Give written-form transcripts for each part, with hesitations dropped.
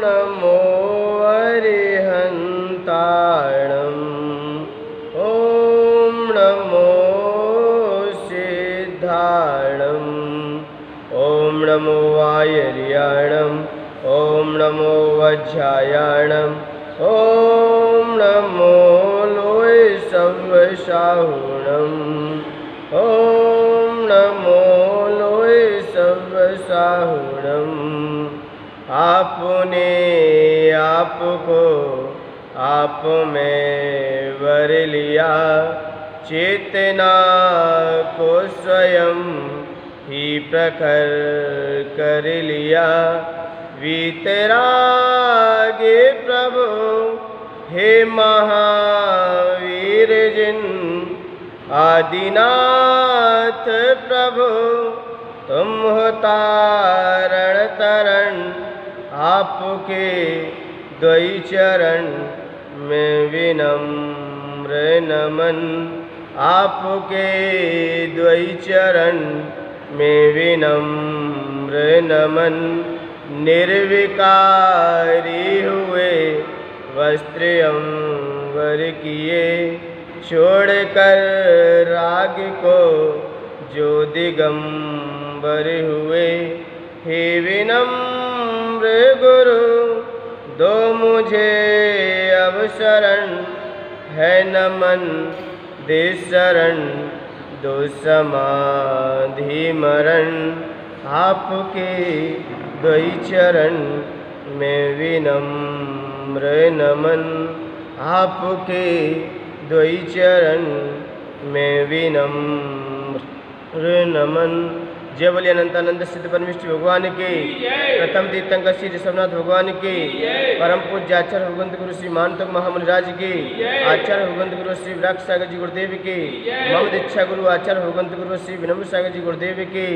नमो अरिहन्ताणम् ॐ नमो सिद्धाणम् ॐ नमो वायर्याणम् ॐ नमो वज्रायाणम् ॐ नमो लोय सव्वसाहुणम् ॐ नमो लोय सव्वसाहुणम्। आपने आपको आप में वर लिया, चेतना को स्वयं ही प्रखर कर लिया। वीतरागे प्रभु हे महावीर जिन, आदिनाथ प्रभु तुम हो तारण तरण। आपके द्वै चरण में विनम्र नमन, आपके द्वै चरण में विनम्र नमन। निर्विकारी हुए वस्त्र अंबर किए, छोड़कर राग को जो दिगंबर हुए। हे विनम्र गुरु दो मुझे अब शरण, है नमन दे शरण दो समाधि मरण। आपके द्वै चरण में विनम्र नमन, आपके द्वै चरण में विनम्र नमन। जय बोलिए अनंतानंद सिद्ध परमेश्वर भगवान के, प्रथम तीर्थंकर श्री ऋषभनाथ भगवान के, परम पूज्य आचार्य भगवंत गुरु श्री मानतोग महामुनिराज के, आचार्य भगवंत गुरु श्री विराट सागर जी गुरुदेव के, मम दीक्षा गुरु आचार्य भगवंत गुरु श्री विनम्र सागर जी गुरुदेव के।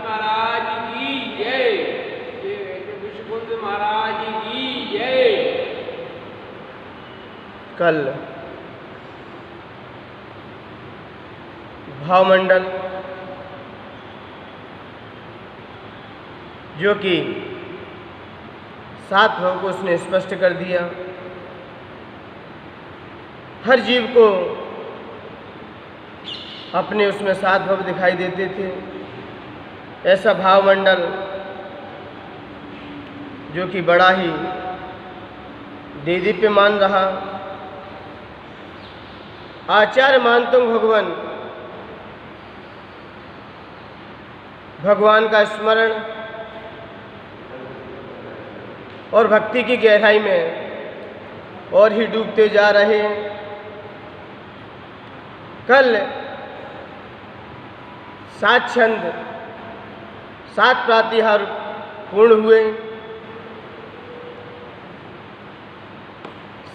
महाराज की जय, विश्वकुंद महाराज की जय। कल भावमंडल जो कि 7 भाव को उसने स्पष्ट कर दिया। हर जीव को अपने उसमें 7 भाव दिखाई देते थे। ऐसा भावमंडल जो कि बड़ा ही देदीप्यमान रहा। आचार्य मानतोग भगवान भगवान का स्मरण और भक्ति की गहराई में और ही डूबते जा रहे हैं। कल 7 छंद 7 प्रातिहार पूर्ण हुए।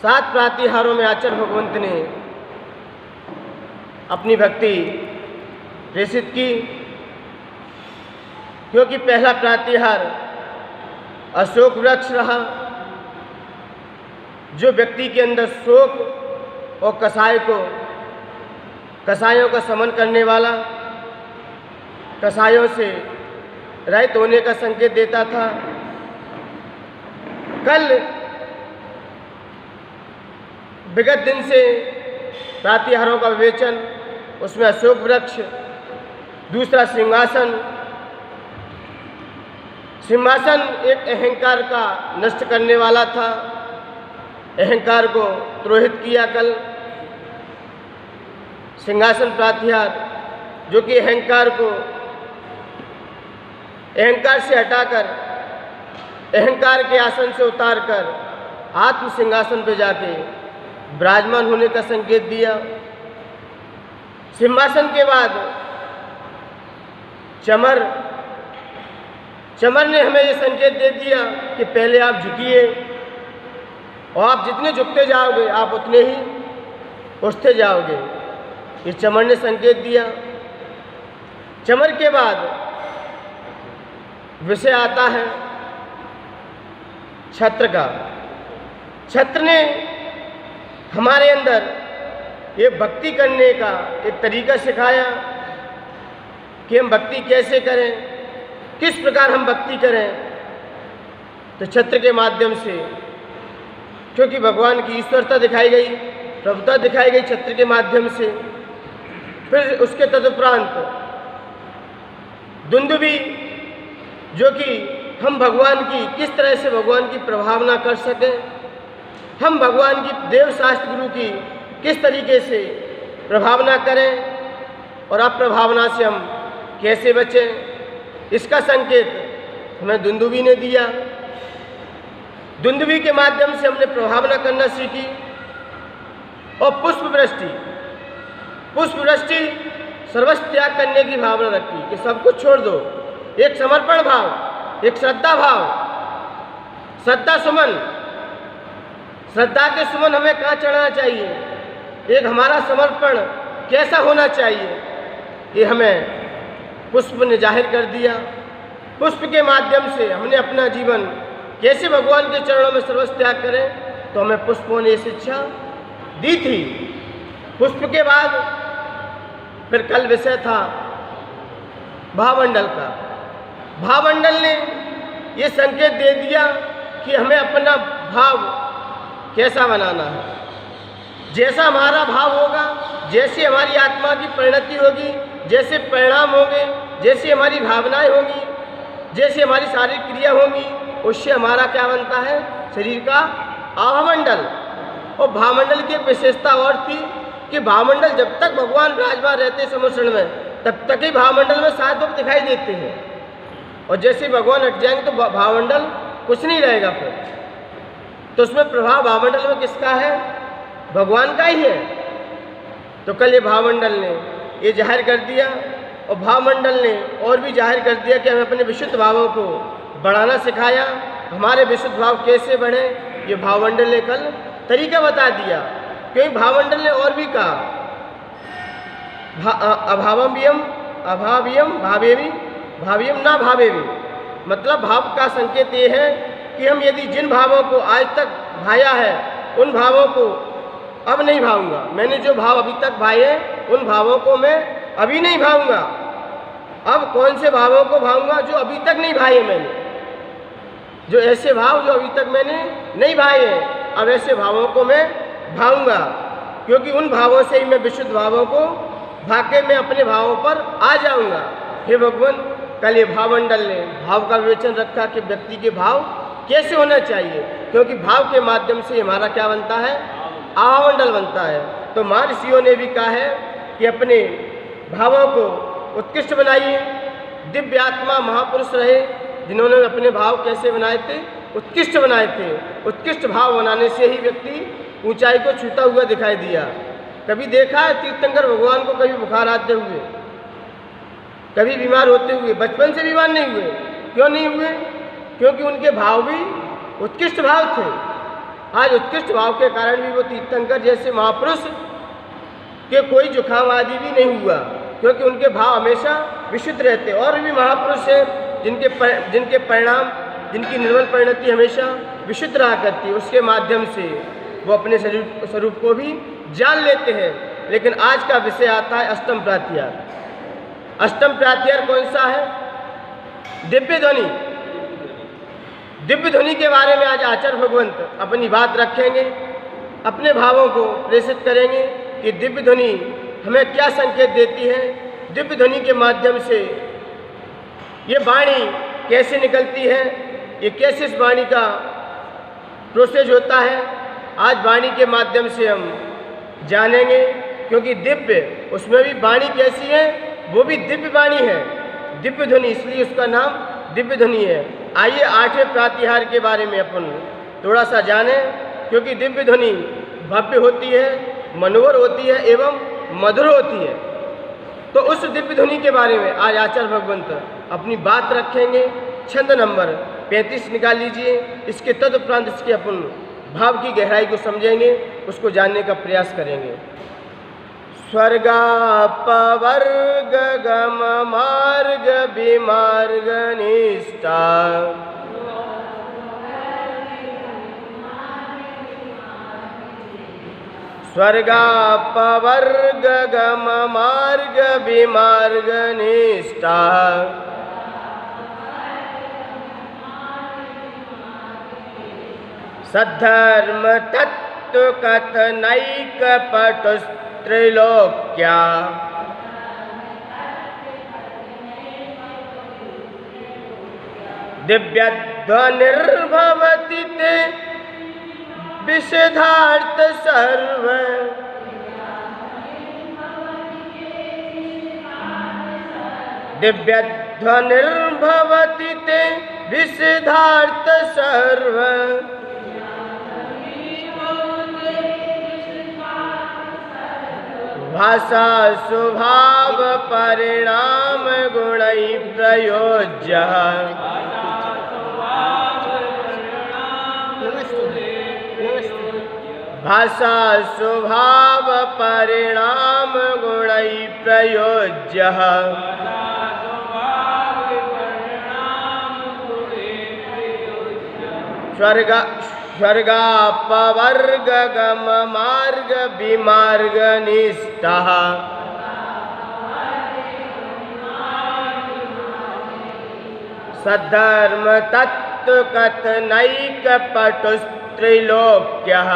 7 प्रातिहारों में आचार्य भगवंत ने अपनी भक्ति प्रेषित की, क्योंकि पहला प्रातिहार अशोक वृक्ष रहा, जो व्यक्ति के अंदर शोक और कसायों का शमन करने वाला, कसायों से रहित होने का संकेत देता था। कल विगत दिन से प्रातिहारों का विवेचन, उसमें अशोक वृक्ष, दूसरा सिंहासन एक अहंकार का नष्ट करने वाला था, अहंकार को द्रोहित किया। कल सिंहासन प्रातिहार जो कि अहंकार से हटाकर, अहंकार के आसन से उतारकर आत्म सिंहासन पे जाके विराजमान होने का संकेत दिया। सिंहासन के बाद चमर ने हमें ये संकेत दे दिया कि पहले आप झुकिए, और आप जितने झुकते जाओगे आप उतने ही उठते जाओगे। ये चमर ने संकेत दिया। चमर के बाद विषय आता है छत्र का। छत्र ने हमारे अंदर ये भक्ति करने का एक तरीका सिखाया कि हम भक्ति कैसे करें, किस प्रकार हम भक्ति करें। तो छत्र के माध्यम से, क्योंकि भगवान की ईश्वरता दिखाई गई, प्रभुता दिखाई गई छत्र के माध्यम से। फिर उसके तदुपरांत दुंदुभी, जो कि हम भगवान की किस तरह से भगवान की प्रभावना कर सकें, हम भगवान की देव शास्त्र गुरु की किस तरीके से प्रभावना करें और अप्रभावना से हम कैसे बचें, इसका संकेत हमें दुंदुभी ने दिया। दुंदुभी के माध्यम से हमने प्रभावना करना सीखी। और पुष्प वृष्टि सर्वस्व त्याग करने की भावना रखी कि सब कुछ छोड़ दो, एक समर्पण भाव, एक श्रद्धा भाव, श्रद्धा सुमन, श्रद्धा के सुमन हमें कहाँ चढ़ाना चाहिए, एक हमारा समर्पण कैसा होना चाहिए, ये हमें पुष्प ने जाहिर कर दिया। पुष्प के माध्यम से हमने अपना जीवन कैसे भगवान के चरणों में सर्वस्व त्याग करें, तो हमें पुष्पों ने शिक्षा दी थी। पुष्प के बाद फिर कल विषय था भावमंडल का। भावमंडल ने ये संकेत दे दिया कि हमें अपना भाव कैसा बनाना है। जैसा हमारा भाव होगा, जैसी हमारी आत्मा की परिणति होगी, जैसे परिणाम होंगे, जैसी हमारी भावनाएं होंगी, जैसी हमारी शारीरिक क्रिया होंगी, उससे हमारा क्या बनता है, शरीर का आभामंडल। और भावमंडल की एक विशेषता और थी कि भावमंडल जब तक भगवान विराजमान रहते समर्षण में, तब तक ही भावमंडल में सात लोग दिखाई देते हैं। और जैसे भगवान हट जाएंगे तो भावमंडल कुछ नहीं रहेगा फिर। तो उसमें प्रभाव भावमंडल में किसका है, भगवान का ही है। तो कल ये भावमंडल ने ये जाहिर कर दिया, और भावमंडल ने और भी जाहिर कर दिया कि हमें अपने विशुद्ध भावों को बढ़ाना सिखाया। हमारे विशुद्ध भाव कैसे बढ़े, ये भावमंडल ने कल तरीका बता दिया। क्योंकि भावमंडल ने और भी कहा, अभावम्यम अभाव्यम भावेवी भाव्यम ना भावेवी, मतलब भाव का संकेत ये है कि हम यदि जिन भावों को आज तक भाया है, उन भावों को अब नहीं भाऊंगा। मैंने जो भाव अभी तक भाए हैं, उन भावों को मैं अभी नहीं भाऊंगा। अब कौन से भावों को भाऊंगा, जो अभी तक नहीं भाए मैंने, जो ऐसे भाव जो अभी तक मैंने नहीं भाए हैं, अब ऐसे भावों को मैं भाऊंगा। क्योंकि उन भावों से ही मैं विशुद्ध भावों को भाके मैं अपने भावों पर आ जाऊंगा। हे भगवान, कल ये भावमंडल ने भाव का विवेचन रखा कि व्यक्ति के भाव कैसे होना चाहिए, क्योंकि भाव के माध्यम से हमारा क्या बनता है, आभामंडल बनता है। तो महर्षियों ने भी कहा है कि अपने भावों को उत्कृष्ट बनाइए। दिव्य आत्मा महापुरुष रहे जिन्होंने अपने भाव कैसे बनाए थे, उत्कृष्ट बनाए थे। उत्कृष्ट भाव बनाने से ही व्यक्ति ऊंचाई को छूता हुआ दिखाई दिया। कभी देखा है तीर्थंकर भगवान को कभी बुखार आते हुए, कभी बीमार होते हुए? बचपन से बीमार नहीं हुए। क्यों नहीं हुए? क्योंकि उनके भाव भी उत्कृष्ट भाव थे। आज उत्कृष्ट भाव के कारण भी वो तीर्थंकर जैसे महापुरुष के कोई जुकाम आदि भी नहीं हुआ, क्योंकि उनके भाव हमेशा विशुद्ध रहते। और भी महापुरुष हैं जिनके परिणाम, जिनकी निर्मल परिणति हमेशा विशुद्ध रहा करती है। उसके माध्यम से वो अपने स्वरूप को भी जान लेते हैं। लेकिन आज का विषय आता है अष्टम प्रात्यार। अष्टम प्रात्यार कौन सा है? दिव्य ध्वनि। दिव्य ध्वनि के बारे में आज आचार्य भगवंत अपनी बात रखेंगे, अपने भावों को प्रेषित करेंगे कि दिव्य ध्वनि हमें क्या संकेत देती है। दिव्य ध्वनि के माध्यम से ये वाणी कैसे निकलती है, ये कैसे इस वाणी का प्रोसेस होता है, आज वाणी के माध्यम से हम जानेंगे। क्योंकि दिव्य, उसमें भी वाणी कैसी है, वो भी दिव्य वाणी है, दिव्य ध्वनि, इसलिए उसका नाम दिव्य ध्वनि है। आइए आठवें प्रातिहार के बारे में अपन थोड़ा सा जानें। क्योंकि दिव्य ध्वनि भव्य होती है, मनोहर होती है एवं मधुर होती है। तो उस दिव्य ध्वनि के बारे में आज आचार्य भगवंत अपनी बात रखेंगे। छंद नंबर 35 निकाल लीजिए। इसके तदुपरांत इसके अपन भाव की गहराई को समझेंगे, उसको जानने का प्रयास करेंगे। स्वर्गापवर्ग गम मार्ग विमार्ग निष्ठा, स्वर्गापवर्ग गम मार्ग विमार्ग निष्ठा, सद्धर्म तत्व कथनैक पटुस्त्रैलोक्या दिव्यध्वनिर्भवति ते विशदार्थ सर्व दिव्यध्वनिर्भवति ते विशदार्थ सर्व भाषा स्वभाव परिणाम गुणै प्रयोज्य भाषा स्वभाव परिणाम गुणै प्रयोज्य स्वर्गापवर्ग गम मार्ग विमार्ग निष्ठः सद्धर्म तत्व कथनैक पटुस्त्रैलोक्यः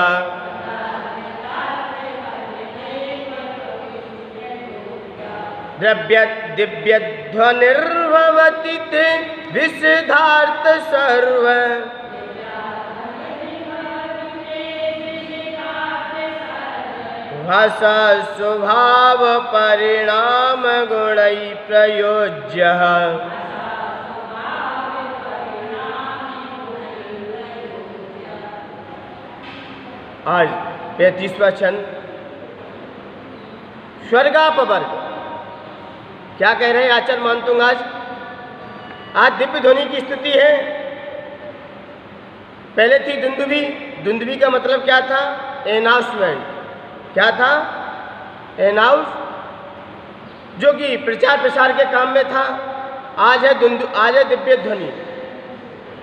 द्रव्य दिव्यध्वनिर्भवति ते विशदार्थ सर्व भाषा स्वभाव परिणाम गुणै प्रयोज्य आज 35वां छंद स्वर्गापवर्ग। क्या कह रहे हैं आचार्य मानतुंग? आज दिव्य ध्वनि की स्तुति है। पहले थी दुंदुभी। दुंदुभी का मतलब क्या था? अनाउंसमेंट। क्या था? अनाउंस, जो कि प्रचार प्रसार के काम में था। आज है दिव्य ध्वनि।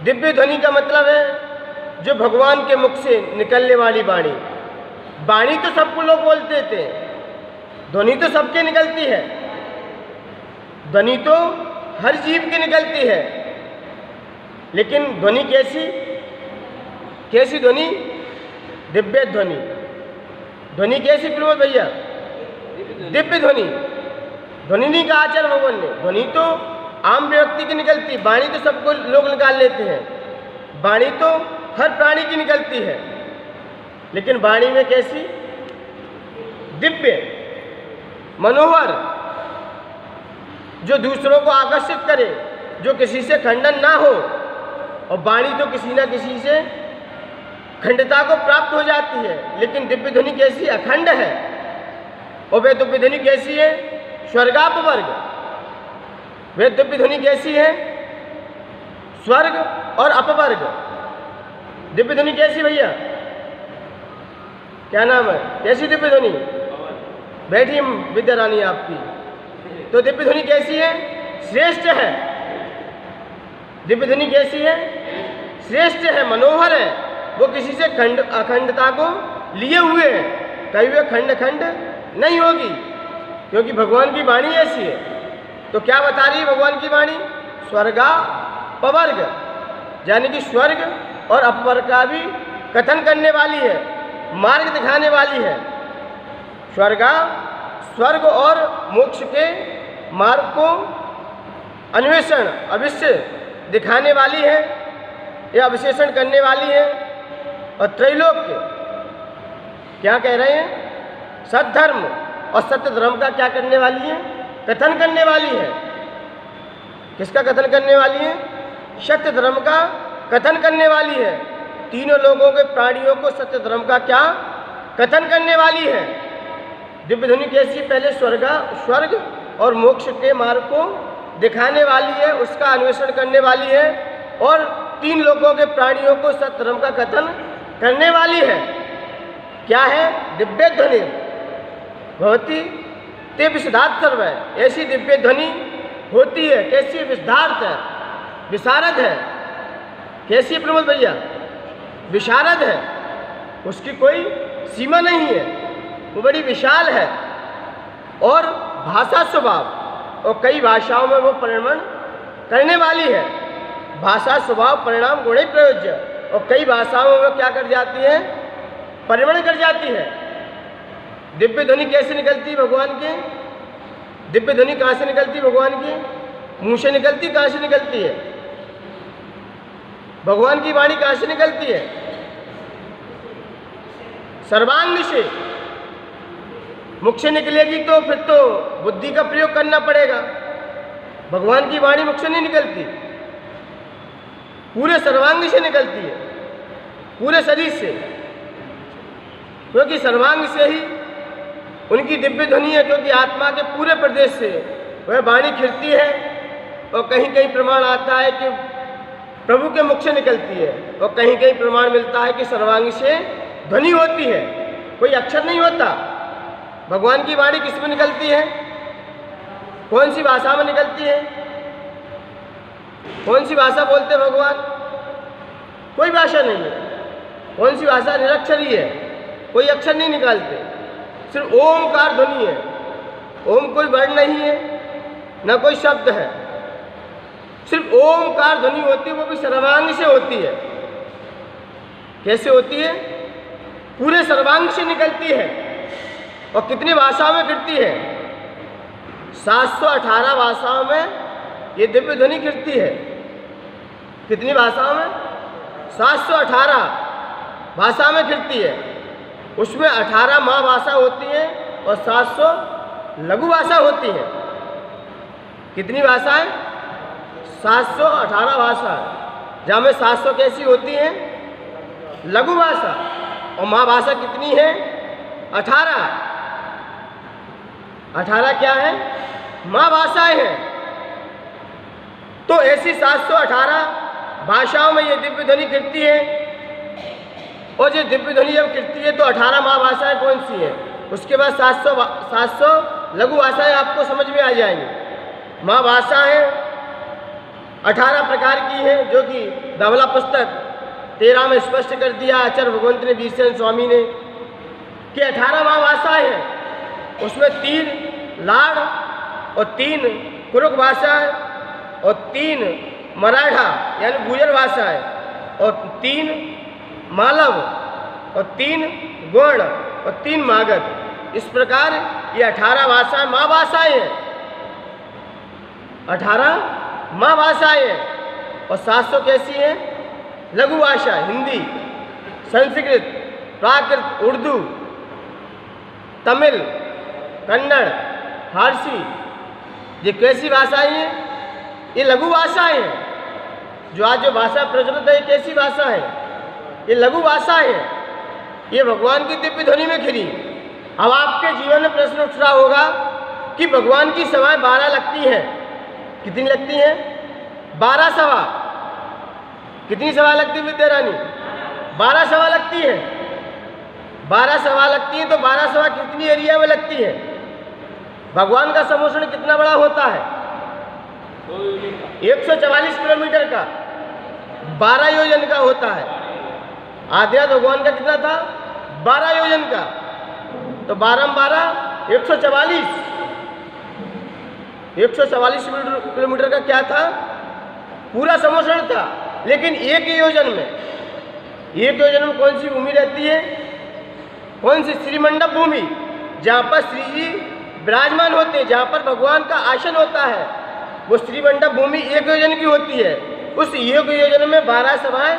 दिव्य ध्वनि का मतलब है जो भगवान के मुख से निकलने वाली वाणी। वाणी तो सबको लोग बोलते थे, ध्वनि तो सबके निकलती है। ध्वनि तो हर जीव की निकलती है, लेकिन ध्वनि कैसी ध्वनि? दिव्य ध्वनि। ध्वनि कैसी प्रमोद भैया? दिव्य ध्वनि। ध्वनि नहीं कहा आचार्य भगवान ने। ध्वनि तो आम व्यक्ति की निकलती, वाणी तो सबको लोग निकाल लेते हैं। वाणी तो हर प्राणी की निकलती है, लेकिन वाणी में कैसी? दिव्य, मनोहर, जो दूसरों को आकर्षित करे, जो किसी से खंडन ना हो। और वाणी तो किसी ना किसी से खंडता को प्राप्त हो जाती है, लेकिन दिव्य ध्वनि कैसी? अखंड है। और वे दिव्य ध्वनि कैसी है? स्वर्गापवर्ग। वे दिव्य ध्वनि कैसी है? स्वर्ग और अपवर्ग। दिव्य ध्वनि कैसी भैया? क्या नाम है? कैसी दिव्य ध्वनि? बैठी विद्या रानी आपकी। तो दिव्य ध्वनि कैसी है? श्रेष्ठ है। दिव्य ध्वनि कैसी है? श्रेष्ठ है, मनोहर है। वो किसी से अखंडता को लिए हुए है, कभी वे खंड नहीं होगी, क्योंकि भगवान की वाणी ऐसी है। तो क्या बता रही है भगवान की वाणी? स्वर्गापवर्ग, यानी कि स्वर्ग और अपवर्ग का भी कथन करने वाली है, मार्ग दिखाने वाली है। स्वर्ग और मोक्ष के मार्ग को अन्वेषण अवश्य दिखाने वाली है या अविशेषण करने वाली है। और त्रैलोक्य क्या कह रहे हैं? सद्धर्म और सत्य धर्म का क्या करने वाली है? कथन करने वाली है। किसका कथन करने वाली है? सत्य धर्म का कथन करने वाली है। तीनों लोगों के प्राणियों को सत्य धर्म का क्या कथन करने वाली है। दिव्य ध्वनि कैसी? पहले स्वर्ग और मोक्ष के मार्ग को दिखाने वाली है, उसका अन्वेषण करने वाली है, और तीन लोगों के प्राणियों को सत्य धर्म का कथन करने वाली है। क्या है? दिव्य ध्वनि भवती ते विशदार्थ सर्व है। ऐसी दिव्य ध्वनि होती है। कैसी? विशदार्थ है, विशारद है। कैसी है प्रमोद भैया? विशारद है, उसकी कोई सीमा नहीं है, वो बड़ी विशाल है। और भाषा स्वभाव, और कई भाषाओं में वो परिणमन करने वाली है। भाषा स्वभाव परिणाम गुणे प्रयोज्य। और कई भाषाओं में क्या कर जाती है, परिमण कर जाती है। दिव्य ध्वनि कैसे निकलती है भगवान की? दिव्य ध्वनि कहाँ से निकलती है भगवान की? मुंह से निकलती, कहाँ से निकलती है? भगवान की वाणी कहाँ से निकलती है? सर्वांग से। मुख से निकलेगी तो फिर तो बुद्धि का प्रयोग करना पड़ेगा। भगवान की वाणी मुख से नहीं निकलती, पूरे सर्वांग से निकलती है, पूरे शरीर से, क्योंकि सर्वांग से ही उनकी दिव्य ध्वनि है। क्योंकि आत्मा के पूरे प्रदेश से वह वाणी खिलती है। और कहीं कहीं प्रमाण आता है कि प्रभु के मुख से निकलती है, और कहीं कहीं प्रमाण मिलता है कि सर्वांग से ध्वनि होती है, कोई अक्षर नहीं होता। भगवान की वाणी किस में निकलती है? कौन सी भाषा में निकलती है? कौन सी भाषा बोलते भगवान? कोई भाषा नहीं है। कौन सी भाषा? निरक्षर ही है, कोई अक्षर नहीं निकालते, सिर्फ ओमकार ध्वनि है। ओम कोई वर्ण नहीं है, न कोई शब्द है, सिर्फ ओमकार ध्वनि होती है, वो भी सर्वांग से होती है। कैसे होती है? पूरे सर्वांग से निकलती है। और कितनी भाषाओं में गिरती है? 718 भाषाओं में ये दिव्य ध्वनि गिरती है। कितनी भाषाओं में? 718 भाषा में गिरती है। उसमें 18 महाभाषा होती है और 700 लघु भाषा होती है। कितनी भाषाएं? 718 भाषा, जहाँ में 700 कैसी होती हैं? लघु भाषा। और महाभाषा कितनी है? 18। 18 क्या है? महाभाषाएं हैं। तो ऐसी 718 भाषाओं में ये दिव्य ध्वनि गिरती है। और ये दिव्य ध्वनि जब गिरती है तो 18 महाभाषाएं कौन सी हैं? उसके बाद 700 लघु भाषाएं आपको समझ में आ जाएंगी। महाभाषाएं 18 प्रकार की हैं, जो कि धवला पुस्तक 13 में स्पष्ट कर दिया आचार्य भगवंत ने, बीरसेन स्वामी ने, कि 18 महाभाषाएं हैं। उसमें 3 लाड़ और 3 कुरुक भाषाएं और 3 मराठा यानी गुजर भाषाएं और 3 मालव और 3 गोंड और 3 मागध। इस प्रकार ये 18 भाषाएं महाभाषाएं हैं। 18 महाभाषाएं हैं। और 700 कैसी हैं? लघु भाषा, हिंदी, संस्कृत, प्राकृत, उर्दू, तमिल, कन्नड़, फारसी। ये कैसी भाषाएं हैं? ये लघु भाषाएं हैं। जो आज जो भाषा प्रचलित है, ये कैसी भाषा है? ये लघु भाषाएं हैं। ये भगवान की दिव्य ध्वनि में घिरी। अब आपके जीवन में प्रश्न उठ रहा होगा कि भगवान की सभाएं 12 लगती हैं। कितनी लगती हैं? 12 सभा। कितनी सभा लगती है विद्या रानी? 12 सभा लगती है। 12 सभा लगती है तो 12 सभा कितनी एरिया में लगती है? भगवान का समोषण कितना बड़ा होता है? 144 किलोमीटर का, 12 योजन का होता है। आध्यात्म भगवान का कितना था? 12 योजन का। तो 12 में 12 144 किलोमीटर का क्या था? पूरा समोषण था। लेकिन एक योजन में कौन सी भूमि रहती है? कौन सी? श्रीमंडप भूमि, जहाँ पर श्री जी विराजमान होते हैं, जहाँ पर भगवान का आसन होता है, वो श्रीमंडप भूमि 1 योजन की होती है। उस 1 योजन में 12 सभाएं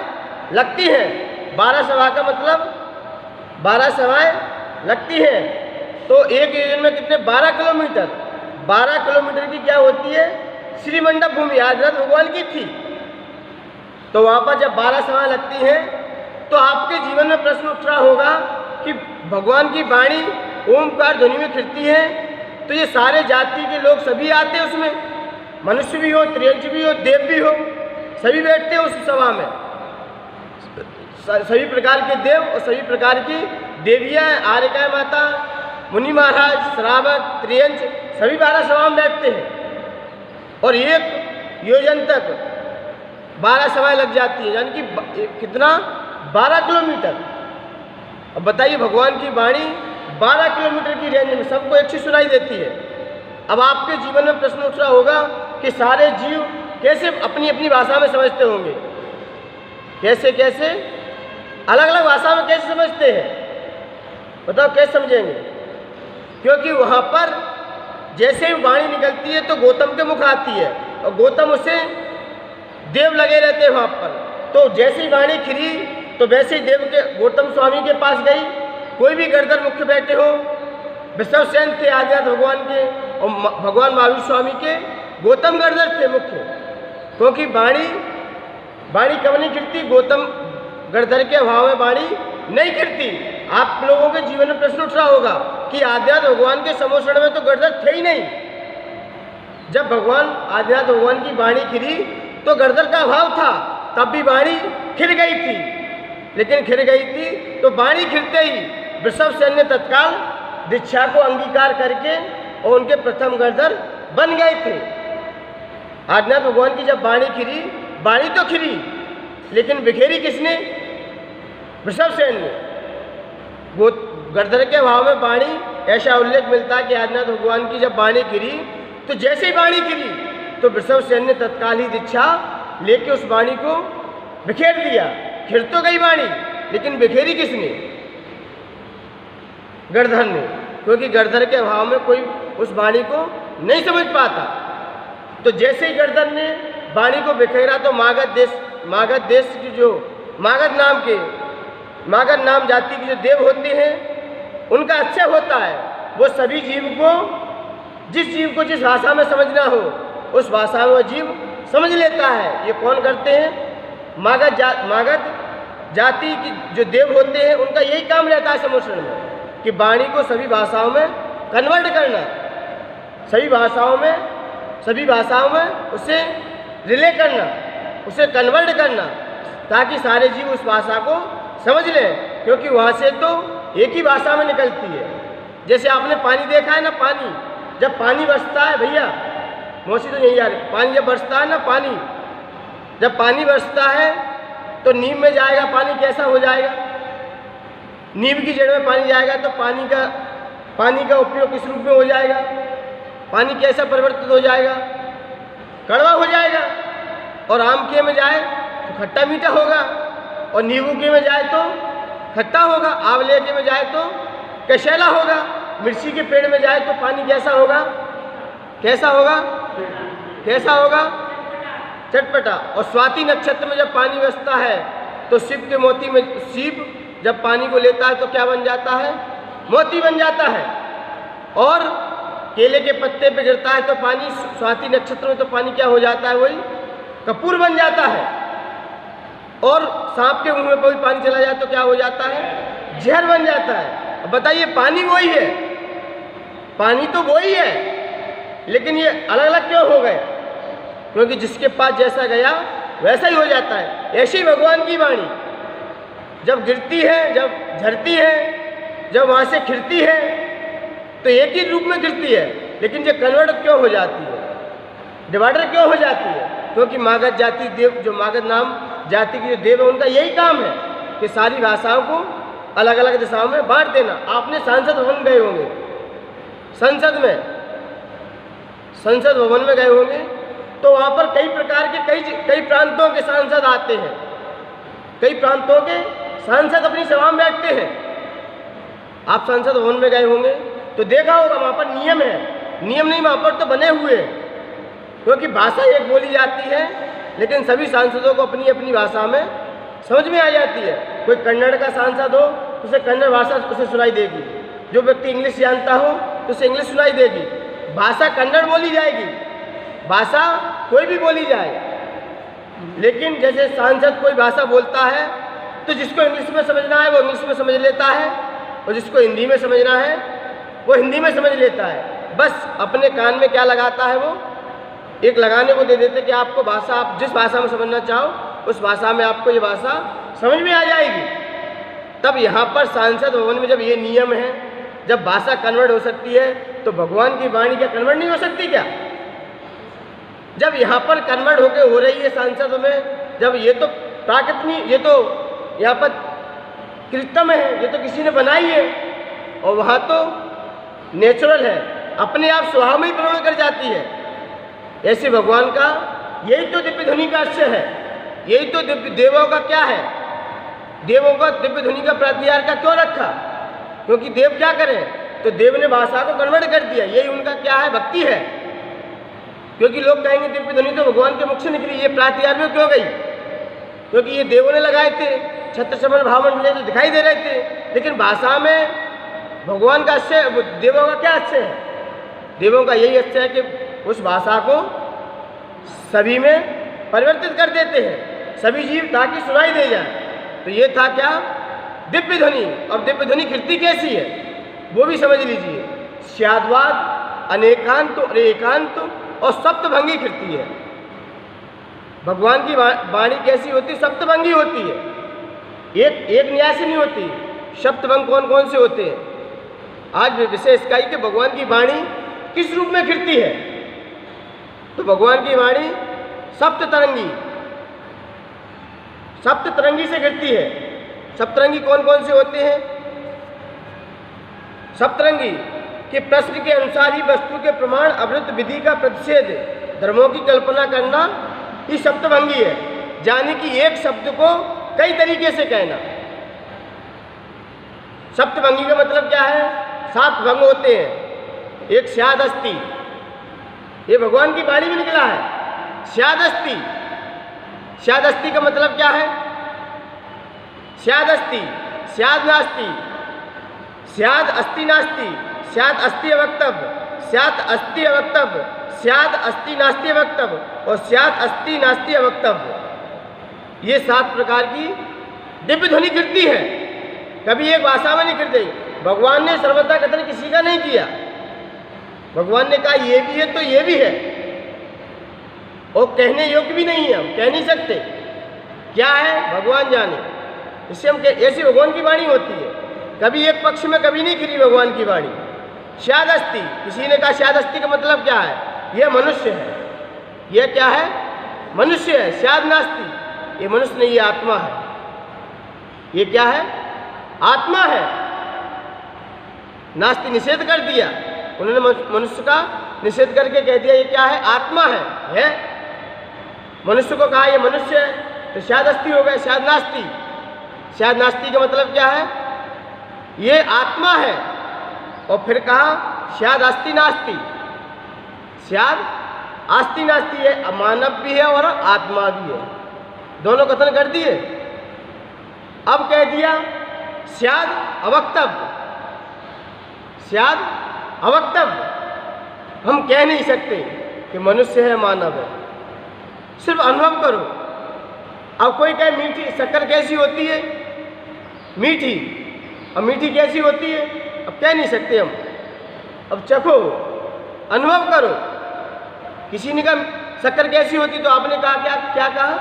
लगती हैं। 12 सभा का मतलब 12 सभाएं लगती हैं। तो 1 योजन में कितने? 12 किलोमीटर। 12 किलोमीटर की क्या होती है? श्रीमंडप भूमि आदिनाथ भगवान की थी। तो वहाँ पर जब 12 सभाएं लगती हैं तो आपके जीवन में प्रश्न उठ रहा होगा कि भगवान की वाणी ओमकार ध्वनि में खिलती है, तो ये सारे जाति के लोग सभी आते हैं उसमें, मनुष्य भी हो, त्रियंच भी हो, देव भी हो, सभी बैठते हैं उस सभा में। सभी प्रकार के देव और सभी प्रकार की देवियाँ, आर्यका माता, मुनि महाराज, श्रावक, त्रियंच, सभी 12 सभा में बैठते हैं। और 1 योजन तक 12 सभाएं लग जाती है, यानी कि कितना? 12 किलोमीटर। अब बताइए, भगवान की वाणी 12 किलोमीटर की रेंज में सबको एक चीज सुनाई देती है। अब आपके जीवन में प्रश्न उठ रहा होगा कि सारे जीव कैसे अपनी अपनी भाषा में समझते होंगे। कैसे कैसे अलग अलग भाषा में कैसे समझते हैं, बताओ कैसे समझेंगे? क्योंकि वहाँ पर जैसे ही वाणी निकलती है तो गौतम के मुख आती है और गौतम उसे देव लगे रहते हैं वहाँ पर। तो जैसे ही वाणी खिली तो वैसे ही देव के गौतम स्वामी के पास गई। कोई भी गर्दन मुख्य बैठे हो, विश्वसेन थे आदिनाथ भगवान के और भगवान महावीर स्वामी के गौतम गर्दन थे मुख्य, क्योंकि वाणी कब नहीं खिलती? गौतम गर्दन के अभाव में वाणी नहीं खिलती। आप लोगों के जीवन में प्रश्न उठ रहा होगा कि आदिनाथ भगवान के समोषण में तो गर्दन थे ही नहीं। जब भगवान आदिनाथ भगवान की वाणी खिली तो गर्दन का अभाव था, तब भी वाणी खिल गई थी। लेकिन खिल गई थी तो वाणी खिलते ही वृषभसेन ने तत्काल दीक्षा को अंगीकार करके और उनके प्रथम गर्दन बन गए थे। आदिनाथ भगवान की जब वाणी खिली, वाणी तो खिली लेकिन बिखेरी किसने? वृषभसेन ने। गर्दन के अभाव में वाणी, ऐसा उल्लेख मिलता है कि आदिनाथ भगवान की जब वाणी खिली तो जैसे ही वाणी खिली तो वृषभसेन ने तत्काल ही दीक्षा लेके उस वाणी को बिखेर दिया। खिल तो गई वाणी लेकिन बिखेरी किसने? गर्दन ने, क्योंकि गर्दन के अभाव में कोई उस वाणी को नहीं समझ पाता। तो जैसे ही गर्दन ने वाणी को बिखेरा तो मागध देश की जो मागध नाम जाति के जो देव होते हैं उनका अच्छा होता है। वो सभी जीव को जिस भाषा में समझना हो उस भाषा में वो जीव समझ लेता है। ये कौन करते हैं? मागध जाति की जो देव होते हैं उनका यही काम रहता है समोषण में कि वाणी को सभी भाषाओं में कन्वर्ट करना, सभी भाषाओं में उसे रिले करना, उसे कन्वर्ट करना, ताकि सारे जीव उस भाषा को समझ लें। क्योंकि वहाँ से तो एक ही भाषा में निकलती है। जैसे आपने पानी देखा है ना, पानी जब पानी बरसता है, भैया मौसी तो नहीं आ रही, पानी जब बरसता है ना, जब पानी बरसता है तो नीम में जाएगा पानी, कैसा हो जाएगा? नीम की जड़ में पानी जाएगा तो पानी का उपयोग किस रूप में हो जाएगा? पानी कैसा परिवर्तित हो जाएगा? कड़वा हो जाएगा। और आम के में जाए तो खट्टा मीठा होगा, और नींबू के में जाए तो खट्टा होगा, आंवले के में जाए तो कशैला होगा, मिर्ची के पेड़ में जाए तो पानी कैसा होगा? चटपटा। और स्वाति नक्षत्र में जब पानी बरसता है तो शिव के मोती में शिव जब पानी को लेता है तो क्या बन जाता है? मोती बन जाता है। और केले के पत्ते पे गिरता है तो पानी, स्वाति नक्षत्र में तो पानी क्या हो जाता है? वही कपूर बन जाता है। और सांप के मुंह में कोई पानी चला जाए तो क्या हो जाता है? जहर बन जाता है। अब बताइए, पानी वही है, पानी तो वही है, लेकिन ये अलग अलग क्यों हो गए? क्योंकि जिसके पास जैसा गया वैसा ही हो जाता है। ऐसी ही भगवान की वाणी जब गिरती है, जब झरती है, जब वहाँ से खिलती है तो एक ही रूप में गिरती है, लेकिन ये कन्वर्ट क्यों हो जाती है, डिवाइडर क्यों हो जाती है? क्योंकि मागध जाति देव, जो मागध नाम जाति की जो देव है, उनका यही काम है कि सारी भाषाओं को अलग अलग दिशाओं में बांट देना। आपने संसद भवन गए होंगे, संसद भवन में गए होंगे तो वहाँ पर कई प्रकार के कई प्रांतों के सांसद आते हैं, कई प्रांतों के सांसद अपनी सभा में बैठते हैं। आप संसद भवन में गए होंगे तो देखा होगा वहाँ पर नियम है, नियम नहीं वहाँ पर तो बने हुए हैं, क्योंकि भाषा एक बोली जाती है लेकिन सभी सांसदों को अपनी अपनी भाषा में समझ में आ जाती है। कोई कन्नड़ का सांसद हो तो उसे कन्नड़ भाषा उसे सुनाई देगी, जो व्यक्ति इंग्लिश जानता हो तो उसे इंग्लिश सुनाई देगी। भाषा कन्नड़ बोली जाएगी, भाषा कोई भी बोली जाए, लेकिन जैसे सांसद कोई भाषा बोलता है तो जिसको इंग्लिश में समझना है वो इंग्लिश में समझ लेता है, और जिसको हिंदी में समझना है वो हिंदी में समझ लेता है। बस अपने कान में क्या लगाता है, वो एक लगाने को दे देते कि आपको भाषा, आप जिस भाषा में समझना चाहो उस भाषा में आपको ये भाषा समझ में आ जाएगी। तब यहाँ पर सांसद भवन में जब ये नियम है, जब भाषा कन्वर्ट हो सकती है तो भगवान की वाणी क्या कन्वर्ट नहीं हो सकती क्या? जब यहाँ पर कन्वर्ट होकर हो रही है सांसद में, जब ये तो प्राकृत नहीं, ये तो यहाँ पर कृत्रिम है, ये तो किसी ने बनाई है, और वहाँ तो नेचुरल है, अपने आप स्वभाव में ही प्रवण कर जाती है। ऐसे भगवान का यही तो दिव्य ध्वनि का आश्चर्य है यही तो देवों का क्या है, देवों का दिव्य ध्वनि का प्रातिहार का क्यों रखा? क्योंकि देव क्या करें, तो देव ने भाषा को कन्वर्ट कर दिया, यही उनका क्या है, भक्ति है। क्योंकि लोग कहेंगे दिव्य ध्वनि तो भगवान के मुख से निकली, ये प्रातिहार में क्यों गई? क्योंकि ये देवों ने लगाए थे, छत्र श्रवण भावन मिले तो दिखाई दे रहे थे, लेकिन भाषा में भगवान का आश्चर्य, देवों का क्या आश्चर्य है? देवों का यही आश्चर्य है कि उस भाषा को सभी में परिवर्तित कर देते हैं, सभी जीव ताकि सुनाई दे जाए। तो ये था क्या, दिव्य ध्वनि। और दिव्य ध्वनि कृति कैसी है वो भी समझ लीजिए। स्याद्वाद, अनेकांत और एकांत और सप्तभंगी कृति है। भगवान की वाणी कैसी होती, सप्तभंगी होती है, एक न्याय से नहीं होती। सप्तभंग कौन कौन से होते हैं? आज विषय इसका ही कि भगवान की वाणी किस रूप में फिरती है। तो भगवान की वाणी सप्ततरंगी, सप्ततरंगी से गिरती है। सप्तरंगी कौन कौन से होते हैं? सप्तरंगी के प्रश्न के अनुसार ही वस्तु के प्रमाण, अवृत्त विधि का प्रतिषेध, धर्मों की कल्पना करना ही सप्तभंगी है। यानी कि एक शब्द को कई तरीके से कहना। सप्तभंगी का मतलब क्या है? 7 भंग होते हैं। एक स्यादस्ति, ये भगवान की वाणी में निकला है। स्यादस्ति, स्यादस्ति का मतलब क्या है? स्यादस्ति, स्याद नास्ति, स्याद अस्ति नास्ति, स्याद अस्ति अवक्तव्य, स्याद अस्ति अवक्तव्य, स्याद अस्ति नास्ति अवक्तव्य और स्याद अस्ति नास्ति अवक्तव्य। ये 7 प्रकार की दिव्य ध्वनि गिरती है, कभी एक भाषा में नहीं गिरती। भगवान ने सर्वथा कथन किसी का नहीं किया। भगवान ने कहा ये भी है तो ये भी है, और कहने योग्य भी नहीं है, हम कह नहीं सकते। क्या है भगवान जाने। इससे हम ऐसी भगवान की वाणी होती है, कभी एक पक्ष में कभी नहीं खिरी भगवान की वाणी। स्यादस्ति, किसी ने कहा स्यादस्ति का मतलब क्या है? यह मनुष्य है। यह क्या है? मनुष्य है। स्याद नास्ति, ये मनुष्य नहीं, ये आत्मा है। ये क्या है? आत्मा है। नास्ति निषेध कर दिया उन्होंने, मनुष्य का निषेध करके कह दिया ये क्या है? आत्मा है। मनुष्य को कहा ये मनुष्य है, तो स्यादस्ति हो गया, स्याद नास्ति। स्याद नास्ति का मतलब क्या है? ये आत्मा है। और फिर कहा स्याद अस्ति नास्ति, स्याद अस्ति नास्ति है, मानव भी है और आत्मा भी है, दोनों कथन कर दिए। अब कह दिया स्याद अवक्तव्य, स्याद अवक्तव्य, हम कह नहीं सकते कि मनुष्य है, मानव है, सिर्फ अनुभव करो। अब कोई कहे मीठी शक्कर कैसी होती है? मीठी। अब मीठी कैसी होती है? अब कह नहीं सकते हम, अब चखो, अनुभव करो। किसी ने कहा शक्कर कैसी होती, तो आपने कहा क्या कहा?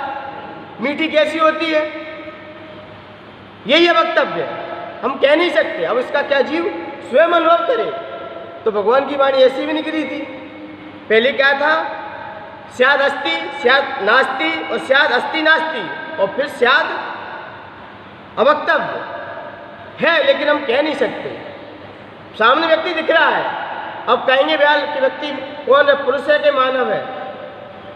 मीठी कैसी होती है? यही है वक्तव्य, हम कह नहीं सकते। अब इसका क्या जीव स्वयं अनुभव करे। तो भगवान की वाणी ऐसी भी निकली थी। पहले क्या था? स्याद अस्ति, स्याद नास्ति और स्याद अस्ति नास्ति, और फिर स्याद अवक्तव्य है, लेकिन हम कह नहीं सकते। सामने व्यक्ति दिख रहा है, अब कहेंगे ब्याल कि व्यक्ति कौन है, पुरुष है कि मानव है,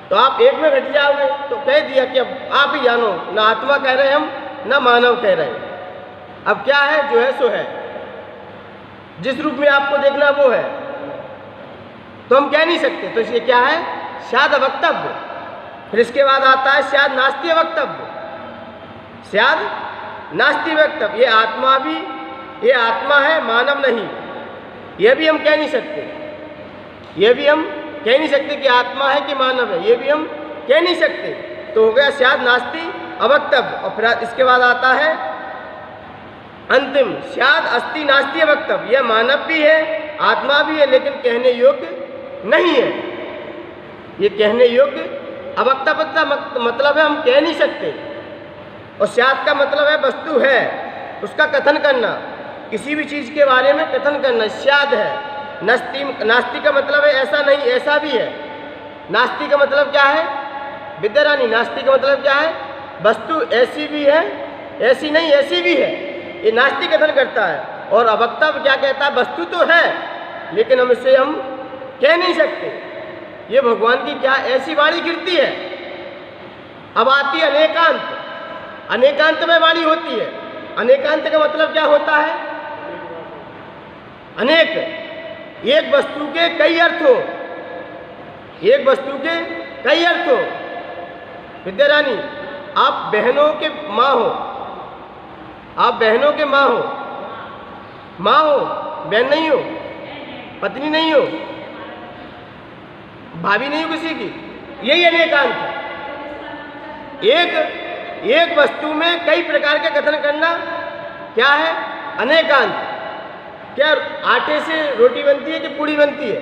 तो आप एक में घट जाओगे। तो कह दिया कि अब आप ही जानो, ना आत्मा कह रहे हम, ना मानव कह रहे। अब क्या है? जो है सो है, जिस रूप में आपको देखना वो है, तो हम कह नहीं सकते। तो इसलिए क्या है? स्याद अवक्तव्य। फिर इसके बाद आता है स्याद नास्ति अवक्तव्य। स्याद नास्ति अवक्तव्य, ये आत्मा भी, ये आत्मा है, मानव नहीं, यह भी हम कह नहीं सकते। यह भी हम कह नहीं सकते कि आत्मा है कि मानव है, ये भी हम कह नहीं सकते। तो हो गया स्याद नास्ति अवक्तव्य। और फिर इसके बाद आता है अंतिम स्याद अस्ति नास्ति अवक्तव्य। यह मानव भी है, आत्मा भी है, लेकिन कहने योग्य नहीं है। ये कहने योग्य अवक्तव्य का मतलब है हम कह नहीं सकते। और स्याद का मतलब है वस्तु है, उसका कथन करना, किसी भी चीज़ के बारे में कथन करना, स्याद है। नास्ति का मतलब है ऐसा नहीं, ऐसा भी है। नास्ति का मतलब क्या है? विद्यारानी, नास्ति का मतलब क्या है? वस्तु ऐसी भी है, ऐसी नहीं, ऐसी भी है। ये नास्ति कथन करता है। और अवक्तव्य क्या कहता है? वस्तु तो है, लेकिन हम इसे हम कह नहीं सकते। ये भगवान की क्या ऐसी वाणी गिरती है। अब आती है अनेकांत। अनेकांत में वाणी होती है। अनेकांत का मतलब क्या होता है? अनेक, एक वस्तु के कई अर्थ हो, एक वस्तु के कई अर्थ हो। विद्या रानी, आप बहनों के माँ हो, आप बहनों के माँ हो, माँ हो, बहन नहीं हो, पत्नी नहीं हो, भाभी नहीं हो किसी की। यही अनेकांत है। एक वस्तु में कई प्रकार के कथन करना क्या है? अनेकांत। क्या आटे से रोटी बनती है कि पूड़ी बनती है?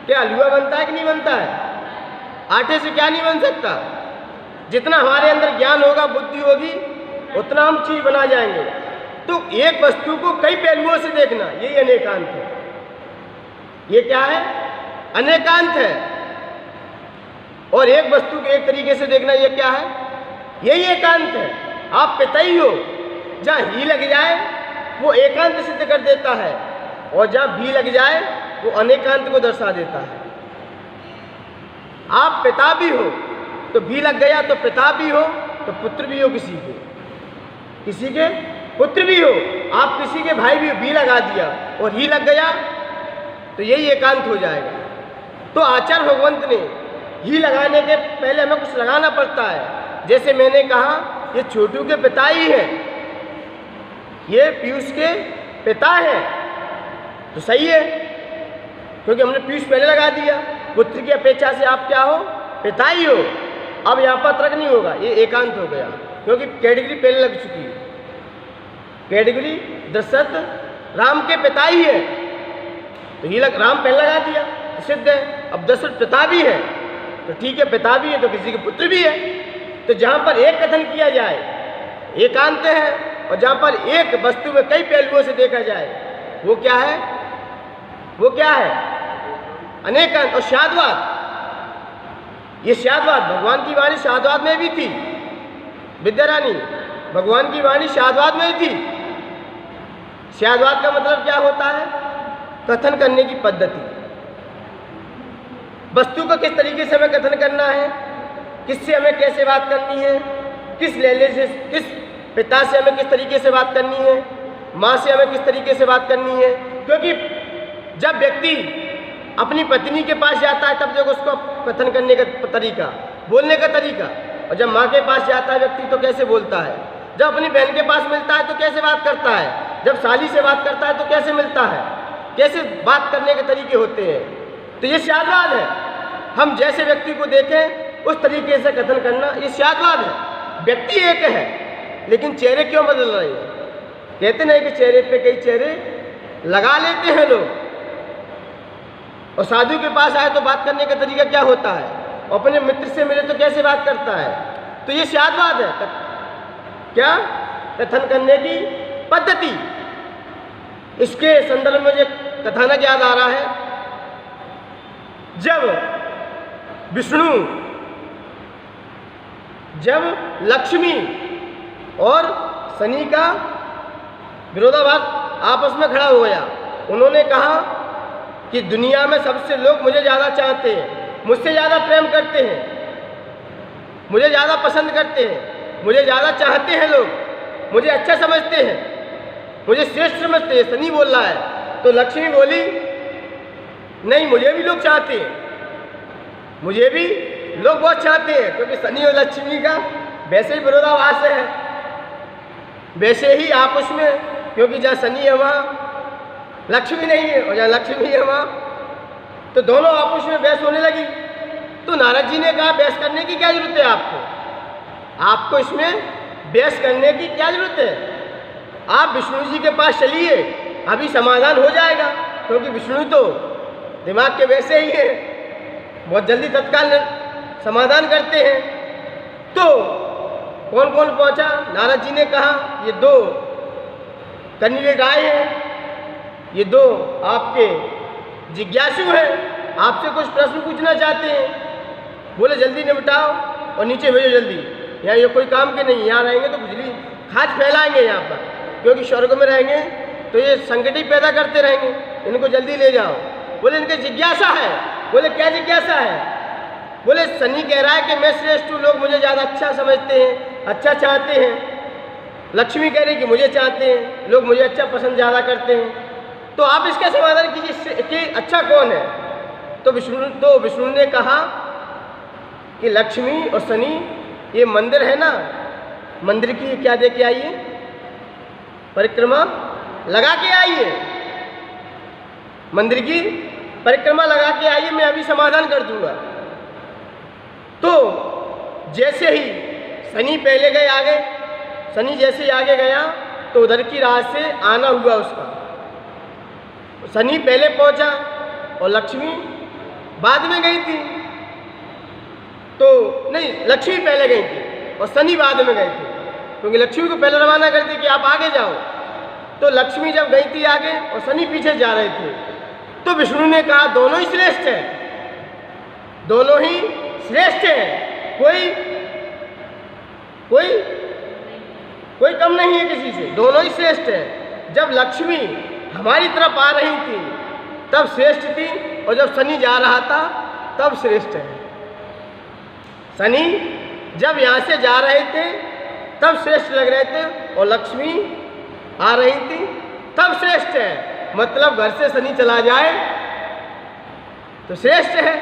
क्या हलवा बनता है कि नहीं बनता है? आटे से क्या नहीं बन सकता? जितना हमारे अंदर ज्ञान होगा, बुद्धि होगी, उतना हम चीज बना जाएंगे। तो एक वस्तु को कई पहलुओं से देखना, यही अनेकांत है। ये क्या है? अनेकांत है। और एक वस्तु को एक तरीके से देखना, ये क्या है? यही एकांत है। आप पितई हो, जहाँ ही लग जाए वो एकांत सिद्ध कर देता है, और जहाँ भी लग जाए वो अनेकांत को दर्शा देता है। आप पिता भी हो तो भी लग गया, तो पिता भी हो तो पुत्र भी हो, किसी के पुत्र भी हो, आप किसी के भाई भी हो, भी लगा दिया और ही लग गया तो यही एकांत हो जाएगा। तो आचार्य भगवंत ने ही लगाने के पहले हमें कुछ लगाना पड़ता है। जैसे मैंने कहा, ये छोटू के पिता ही है, ये पीयूष के पिता है, तो सही है, क्योंकि हमने पीयूष पहले लगा दिया। पुत्र की अपेक्षा से आप क्या हो? पिता ही हो। अब यहाँ पर तर्क नहीं होगा, ये एकांत हो गया, क्योंकि कैटेगरी पहले लग चुकी है। कैटेगरी दशरथ राम के पिता ही है, तो ये राम पहले लगा दिया तो सिद्ध है। अब दशरथ पिता भी है तो ठीक है, पिता भी है तो किसी के पुत्र भी है। तो जहाँ पर एक कथन किया जाए एकांत है, और जहाँ पर एक वस्तु में कई पहलुओं से देखा जाए वो क्या है? वो क्या है? अनेकांत। और शाद्वाद, ये शाद्वाद, भगवान की वाणी शाद्वाद में भी थी। विद्या रानी, भगवान की वाणी शाद्वाद में थी। शाद्वाद का मतलब क्या होता है? कथन करने की पद्धति। वस्तु को किस तरीके से हमें कथन करना है, किससे हमें कैसे बात करनी है, किस लहजे से, किस पिता से हमें किस तरीके से बात करनी है, माँ से हमें किस तरीके से बात करनी है। क्योंकि जब व्यक्ति अपनी पत्नी के पास जाता है तब देखो उसको कथन करने का तरीका, बोलने का तरीका। और जब माँ के पास जाता है व्यक्ति तो कैसे बोलता है, जब अपनी बहन के पास मिलता है तो कैसे बात करता है, जब साली से बात करता है तो कैसे मिलता है, कैसे बात करने के तरीके होते हैं। तो ये शाद्वाद है। हम जैसे व्यक्ति को देखें उस तरीके से कथन करना, ये शाद्वाद है। व्यक्ति एक है लेकिन चेहरे क्यों बदल रहे हैं? कहते नहीं कि चेहरे पे कई चेहरे लगा लेते हैं लोग। और साधु के पास आए तो बात करने का तरीका क्या होता है, अपने मित्र से मिले तो कैसे बात करता है। तो ये शाद्वाद है। क्या? कथन करने की पद्धति। इसके संदर्भ में मुझे कथानक याद आ रहा है। जब लक्ष्मी और शनि का विरोधाभास आपस में खड़ा हो गया, उन्होंने कहा कि दुनिया में सबसे लोग मुझे ज़्यादा चाहते हैं, मुझसे ज़्यादा प्रेम करते हैं, मुझे ज़्यादा पसंद करते हैं, मुझे ज़्यादा चाहते हैं लोग, मुझे अच्छा समझते हैं, मुझे श्रेष्ठ समझते हैं। शनि बोल रहा है। तो लक्ष्मी बोली, नहीं, मुझे भी लोग चाहते हैं, मुझे भी लोग बहुत चाहते हैं। क्योंकि शनि और लक्ष्मी का वैसे ही विरोधाभास है, वैसे ही आपस में, क्योंकि जहाँ शनि है वहाँ लक्ष्मी नहीं है, और जहाँ लक्ष्मी है वहाँ, तो दोनों आपस में बहस होने लगी। तो नारद जी ने कहा, बहस करने की क्या जरूरत है आपको इसमें बहस करने की क्या जरूरत है? आप विष्णु जी के पास चलिए, अभी समाधान हो जाएगा। क्योंकि विष्णु तो दिमाग के वैसे ही हैं, बहुत जल्दी तत्काल समाधान करते हैं। तो कौन कौन पहुंचा? नारद जी ने कहा, ये 2 कैंडिडेट आए हैं, ये 2 आपके जिज्ञासु हैं, आपसे कुछ प्रश्न पूछना चाहते हैं। बोले जल्दी निपटाओ और नीचे भेजो जल्दी, यहाँ ये कोई काम के नहीं, यहाँ रहेंगे तो बिजली खाद फैलाएंगे यहाँ पर, क्योंकि स्वर्ग में रहेंगे तो ये संकट ही पैदा करते रहेंगे, इनको जल्दी ले जाओ। बोले इनके जिज्ञासा है। बोले क्या जिज्ञासा है? बोले शनि कह रहा है कि मैं श्रेष्ठ हूँ, लोग मुझे ज़्यादा अच्छा समझते हैं, अच्छा चाहते हैं। लक्ष्मी कह रही कि मुझे चाहते हैं, लोग मुझे अच्छा पसंद ज़्यादा करते हैं। तो आप इसका समाधान कीजिए कि अच्छा कौन है। तो विष्णु ने कहा कि लक्ष्मी और शनि, ये मंदिर है ना, मंदिर की क्या दे के आइए, परिक्रमा लगा के आइए, मंदिर की परिक्रमा लगा के आइए, मैं अभी समाधान कर दूंगा। तो जैसे ही शनि पहले गए आगे, शनि जैसे ही आगे गया तो उधर की राह से आना हुआ उसका। शनि पहले पहुंचा और लक्ष्मी बाद में गई थी। तो नहीं, लक्ष्मी पहले गई थी और शनि बाद में गए थे, क्योंकि लक्ष्मी को पहले रवाना कर दी कि आप आगे जाओ। तो लक्ष्मी जब गई थी आगे और शनि पीछे जा रहे थे, तो विष्णु ने कहा दोनों ही श्रेष्ठ हैं, दोनों ही श्रेष्ठ हैं, कोई कम नहीं है किसी से, दोनों ही श्रेष्ठ हैं। जब लक्ष्मी हमारी तरफ आ रही थी तब श्रेष्ठ थी, और जब शनि जा रहा था तब श्रेष्ठ है। शनि जब यहाँ से जा रहे थे तब श्रेष्ठ लग रहे थे, और लक्ष्मी आ रही थी तब श्रेष्ठ है। मतलब घर से शनि चला जाए तो श्रेष्ठ है,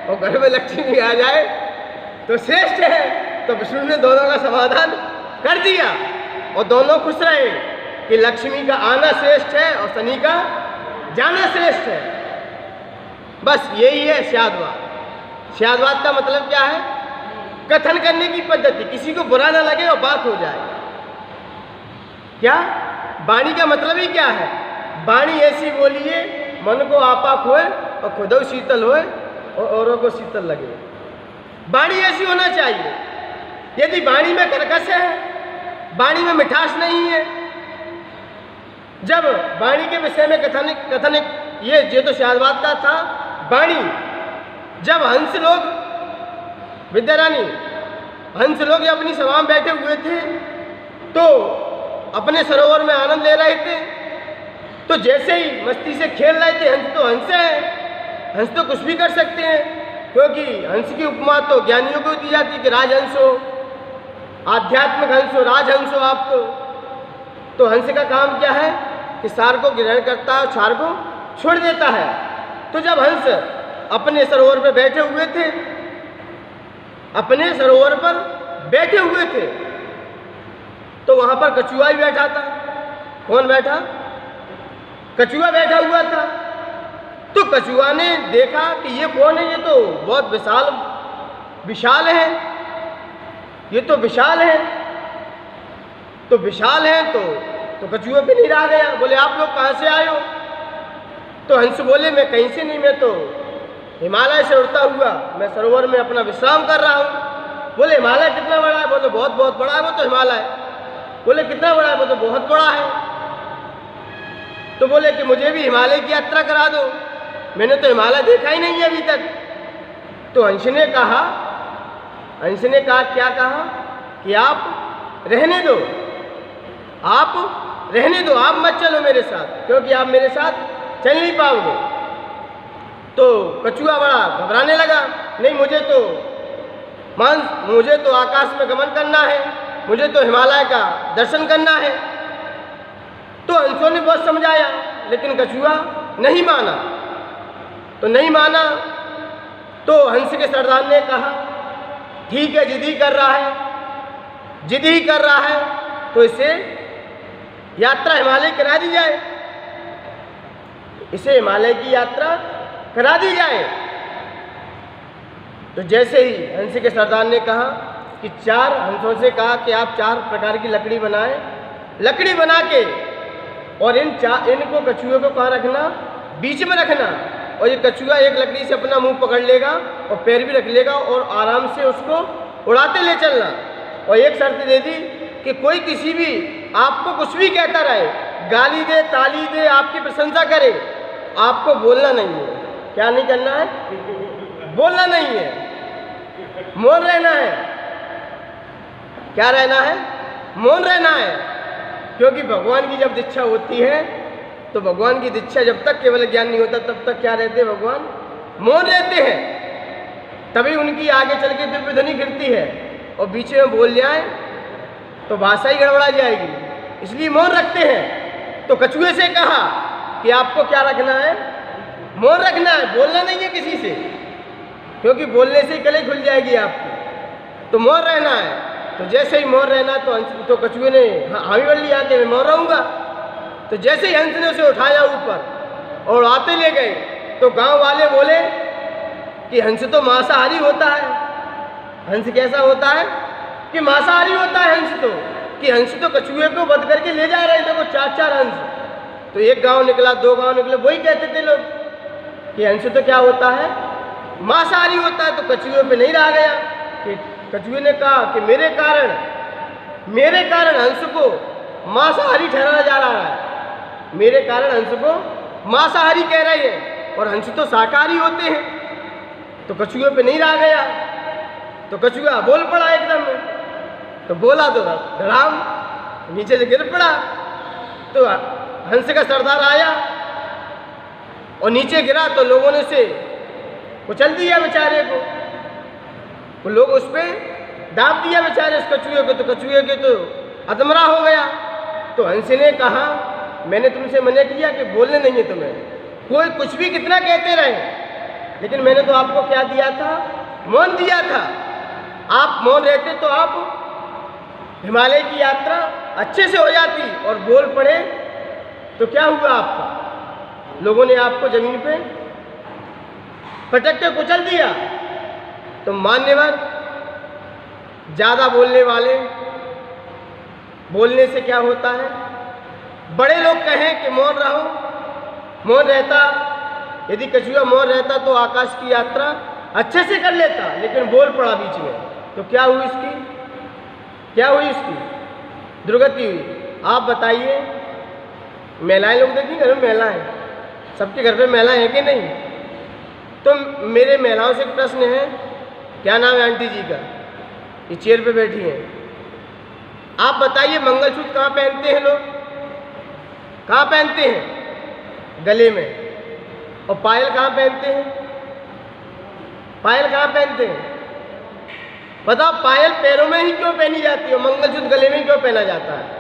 और घर में लक्ष्मी आ जाए तो श्रेष्ठ है। तो विष्णु ने दोनों का समाधान कर दिया, और दोनों खुश रहे कि लक्ष्मी का आना श्रेष्ठ है और शनि का जाना श्रेष्ठ है। बस यही है श्यादवाद। श्यादवाद का मतलब क्या है? कथन करने की पद्धति, किसी को बुरा ना लगे और बात हो जाए। क्या वाणी का मतलब ही क्या है? वाणी ऐसी बोलिए मन को आपा खोए और खुद शीतल होए और औरों को शीतल लगे। वाणी ऐसी होना चाहिए। यदि वाणी में कर्कश है, वाणी में मिठास नहीं है, जब वाणी के विषय में कथन ये तो श्यादवाद का था। वाणी, जब हंस लोग, विद्यारानी, हंस लोग अपनी सभा में बैठे हुए थे तो अपने सरोवर में आनंद ले रहे थे, तो जैसे ही मस्ती से खेल रहे थे, हंस तो हंस है, हंस तो कुछ भी कर सकते हैं, क्योंकि हंस की उपमा तो ज्ञानियों को दी जाती है कि राजहंस हो, आध्यात्मिक हंस हो, राजहंस हो आप तो हंस का काम क्या है कि सार को ग्रहण करता है और क्षार को छोड़ देता है। तो जब हंस अपने सरोवर पर बैठे हुए थे, अपने सरोवर पर बैठे हुए थे, तो वहां पर कछुआ भी बैठा था। कौन बैठा? कछुआ बैठा हुआ था। तो कछुआ ने देखा कि ये कौन है, ये तो बहुत विशाल है, ये तो विशाल है। तो विशाल है तो कछुए पे नहीं रह गया, बोले आप लोग कहाँ से आए हो? तो हंस बोले मैं कहीं से नहीं, मैं तो हिमालय से उड़ता हुआ मैं सरोवर में अपना विश्राम कर रहा हूँ। बोले हिमालय कितना बड़ा है? बोले बहुत बहुत बड़ा है वो तो हिमालय। बोले कितना बड़ा है? वो तो बहुत बड़ा है। तो बोले कि मुझे भी हिमालय की यात्रा करा दो, मैंने तो हिमालय देखा ही नहीं है अभी तक। तो हंस ने कहा क्या कहा कि आप रहने दो, आप मत चलो मेरे साथ, क्योंकि आप मेरे साथ चल नहीं पाओगे। तो कछुआ बड़ा घबराने लगा, नहीं मुझे तो आकाश में गमन करना है, मुझे तो हिमालय का दर्शन करना है। तो हंसों ने बहुत समझाया, लेकिन कछुआ नहीं माना। तो हंस के सरदार ने कहा ठीक है, जिद ही कर रहा है तो इसे यात्रा हिमालय करा दी जाए, इसे हिमालय की यात्रा करा दी जाए। तो जैसे ही हंस के सरदार ने कहा कि चार हंसों से कहा कि आप 4 प्रकार की लकड़ी बनाएं, लकड़ी बना के और इनको कछुए को कहाँ रखना? बीच में रखना, और ये कछुआ एक लकड़ी से अपना मुंह पकड़ लेगा और पैर भी रख लेगा और आराम से उसको उड़ाते ले चलना। और एक शर्त दे दी कि कोई किसी भी आपको कुछ भी कहता रहे, गाली दे, ताली दे, आपकी प्रशंसा करे, आपको बोलना नहीं है। क्या नहीं करना है? बोलना नहीं है, मौन रहना है। क्या रहना है? मौन रहना है। क्योंकि भगवान की जब दीक्षा होती है तो भगवान की दीक्षा जब तक केवल ज्ञान नहीं होता तब तक क्या रहते हैं? भगवान मौन रहते हैं। तभी उनकी आगे चल के दिव्य ध्वनि गिरती है, और बीच में बोल जाए तो भाषा ही गड़बड़ा जाएगी, इसलिए मौन रखते हैं। तो कछुए से कहा कि आपको क्या रखना है? मौन रखना है, बोलना नहीं है किसी से, क्योंकि बोलने से ही गले खुल जाएगी आपकी, तो मौन रहना है। तो जैसे ही मौन रहना तो कछुए ने हामी भर लिया कि मैं मौन रहूँगा। तो जैसे ही हंस ने उसे उठाया ऊपर और आते ले गए, तो गांव वाले बोले कि हंस तो मांसाहारी होता है। हंस कैसा होता है? कि मांसाहारी होता है हंस तो, कि हंस तो कछुए को बंद करके ले जा रहे थे वो 4-4 हंस। तो एक गांव निकला, 2 गांव निकले, वही कहते थे लोग कि हंस तो क्या होता है? मांसाहारी होता है। तो कछुए पे नहीं रहा गया कि कछुए ने कहा कि मेरे कारण हंस को मांसाहारी ठहराया जा रहा है, मेरे कारण हंस को मांसाहारी कह रहे हैं, और हंस तो शाकाहारी होते हैं। तो कछुए पे नहीं रहा गया, तो कछुआ बोल पड़ा एकदम, तो बोला तो धड़ाम नीचे से गिर पड़ा। तो हंस का सरदार आया और नीचे गिरा, तो लोगों ने से कुचल दिया बेचारे को, वो लोग उस पर दाब दिया बेचारे उस कछुए को। तो कछुए के तो अधमरा हो गया। तो हंस ने कहा मैंने तुमसे मना किया कि बोलने नहीं है तुम्हें, कोई कुछ भी कितना कहते रहे, लेकिन मैंने तो आपको क्या दिया था? मौन दिया था। आप मौन रहते तो आप हिमालय की यात्रा अच्छे से हो जाती, और बोल पड़े तो क्या हुआ आपका? लोगों ने आपको जमीन पे पटक के कुचल दिया। तो मान्यवर, ज़्यादा बोलने वाले, बोलने से क्या होता है? बड़े लोग कहें कि मौन रहो, मौन रहता, यदि कछुआ मौन रहता तो आकाश की यात्रा अच्छे से कर लेता, लेकिन बोल पड़ा बीच में, तो क्या हुई इसकी? क्या हुई इसकी? दुर्गति हुई। आप बताइए, महिलाएं लोग देखिए घर में महिलाएं, सबके घर पे महिलाएं हैं कि नहीं? तो मेरे महिलाओं से एक प्रश्न है, क्या नाम है आंटी जी का? ये चेयर पे बैठी हैं। आप बताइए मंगलसूत्र कहाँ पहनते हैं लोग? कहाँ पहनते हैं? गले में। और पायल कहाँ पहनते हैं? पायल कहाँ पहनते हैं? बताओ, पायल पैरों में ही क्यों पहनी जाती है, मंगलसूत्र गले में क्यों पहना जाता है?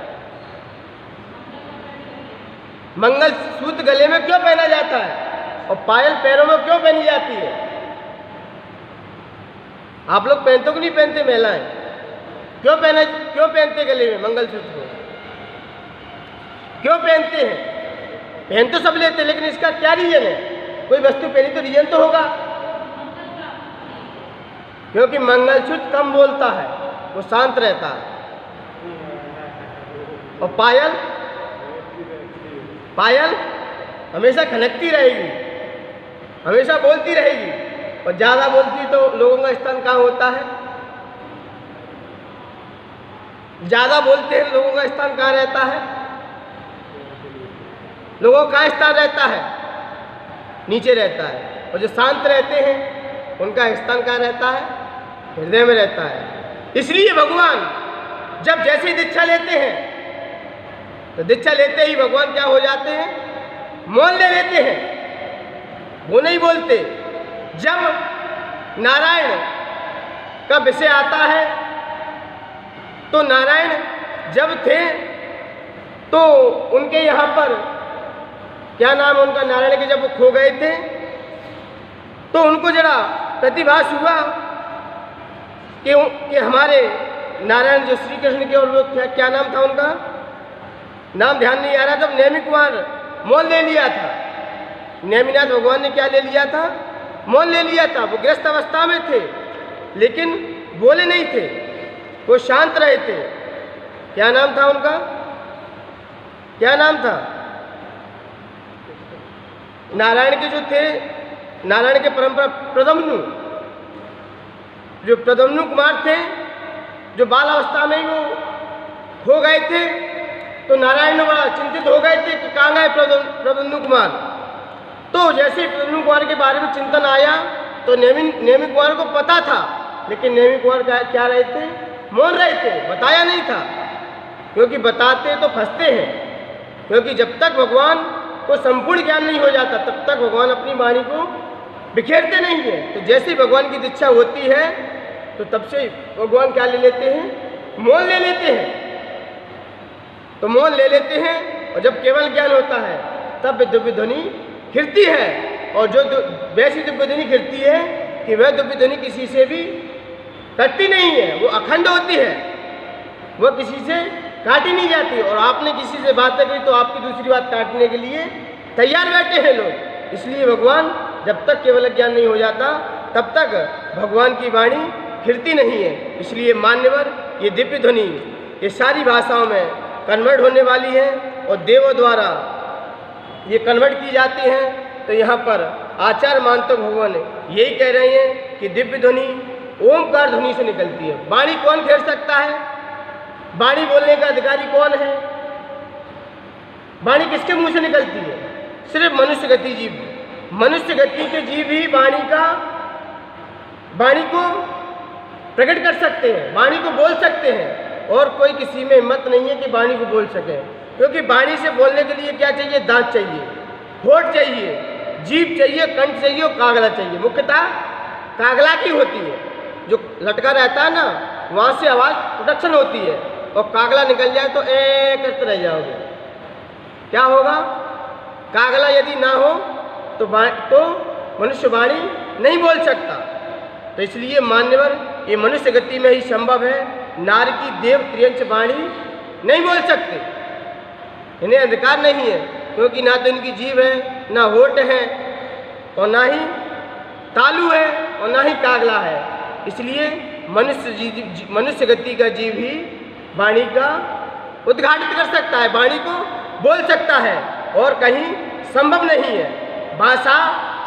मंगलसूत्र गले में क्यों पहना जाता है और पायल पैरों में क्यों पहनी जाती है? आप लोग पहनते कि नहीं पहनते? महिलाएं क्यों पहनते गले में मंगलसूत्र को? क्यों पहनते हैं? पहन तो सब लेते, लेकिन इसका क्या रीजन है? कोई वस्तु पहनी तो रीजन तो होगा। क्योंकि मंगलसूत्र कम बोलता है, वो शांत रहता है, और पायल हमेशा खनकती रहेगी, हमेशा बोलती रहेगी, और ज़्यादा बोलती तो लोगों का स्थान कहाँ होता है? ज़्यादा बोलते हैं लोगों का स्थान कहाँ रहता है? लोगों का स्थान रहता है नीचे रहता है, और जो शांत रहते हैं उनका स्थान कहाँ रहता है? हृदय में रहता है। इसलिए भगवान जब जैसी दीक्षा लेते हैं, तो दीक्षा लेते ही भगवान क्या हो जाते हैं? मौन ले लेते हैं, वो नहीं बोलते। जब नारायण का विषय आता है, तो नारायण जब थे तो उनके यहाँ पर क्या नाम है उनका, नारायण के जब वो खो गए थे, तो उनको जरा प्रतिभास हुआ कि हमारे नारायण जो श्री कृष्ण के, और वो क्या नाम था उनका, नाम ध्यान नहीं आ रहा, जब नेमी कुमार मौन ले लिया था, नेमिनाथ भगवान ने क्या ले लिया था? मौन ले लिया था। वो ग्रस्त अवस्था में थे, लेकिन बोले नहीं थे, वो शांत रहे थे। क्या नाम था उनका? क्या नाम था? नारायण के जो थे, नारायण के परंपरा प्रदम्नु, जो प्रदम्नु कुमार थे, जो बाल अवस्था में ही वो हो गए थे, तो नारायण ने बड़ा चिंतित हो गए थे कि कहाँ गए प्रदम्नु कुमार। तो जैसे प्रदम्नु कुमार के बारे में चिंतन आया, तो नेमी कुमार को पता था, लेकिन नेमी कुमार क्या रहे थे? मौन रहे थे, बताया नहीं था, क्योंकि बताते तो फंसते हैं। क्योंकि जब तक भगवान को संपूर्ण ज्ञान नहीं हो जाता, तब तक भगवान अपनी वाणी को बिखेरते नहीं हैं। तो जैसे ही भगवान की दीक्षा होती है तो तब से भगवान क्या ले लेते हैं, मौन ले लेते हैं। तो मौन ले लेते हैं और जब केवल ज्ञान होता है तब दिव्य ध्वनि खिलती है। और जो वैसी दिव्य ध्वनि खिलती है कि वह दिव्य ध्वनि किसी से भी कटती नहीं है, वो अखंड होती है, वो किसी से काटी नहीं जाती। और आपने किसी से बात करी तो आपकी दूसरी बात काटने के लिए तैयार बैठे हैं लोग। इसलिए भगवान जब तक केवल ज्ञान नहीं हो जाता तब तक भगवान की वाणी खिलती नहीं है। इसलिए मान्यवर ये दिव्य ध्वनि ये सारी भाषाओं में कन्वर्ट होने वाली है और देवों द्वारा ये कन्वर्ट की जाती हैं। तो यहाँ पर आचार्य मानतो भगवान यही कह रहे हैं कि दिव्य ध्वनि ओमकार ध्वनि से निकलती है। वाणी कौन फेर सकता है? वाणी बोलने का अधिकारी कौन है? वाणी किसके मुंह से निकलती है? सिर्फ मनुष्य गति जीव। मनुष्य गति के जीव ही वाणी को प्रकट कर सकते हैं, वाणी को बोल सकते हैं। और कोई किसी में हिम्मत नहीं है कि वाणी को बोल सके, क्योंकि वाणी से बोलने के लिए क्या चाहिए? दांत चाहिए, होठ चाहिए, जीभ चाहिए, कंठ चाहिए और कागला चाहिए। मुख्यतः कागला की होती है, जो लटका रहता है ना वहाँ से आवाज़ प्रोडक्शन होती है। और कागला निकल जाए तो करते रह जाओगे। क्या होगा? कागला यदि ना हो तो मनुष्य वाणी नहीं बोल सकता। तो इसलिए मान्यवर ये मनुष्य गति में ही संभव है। नार की देव त्रियंच वाणी नहीं बोल सकते, इन्हें अधिकार नहीं है, क्योंकि ना तो इनकी जीभ है, ना होठ है, और ना ही तालू है, और ना ही कागला है। इसलिए मनुष्य गति का जीव ही वाणी का उद्घाटित कर सकता है, वाणी को बोल सकता है, और कहीं संभव नहीं है। भाषा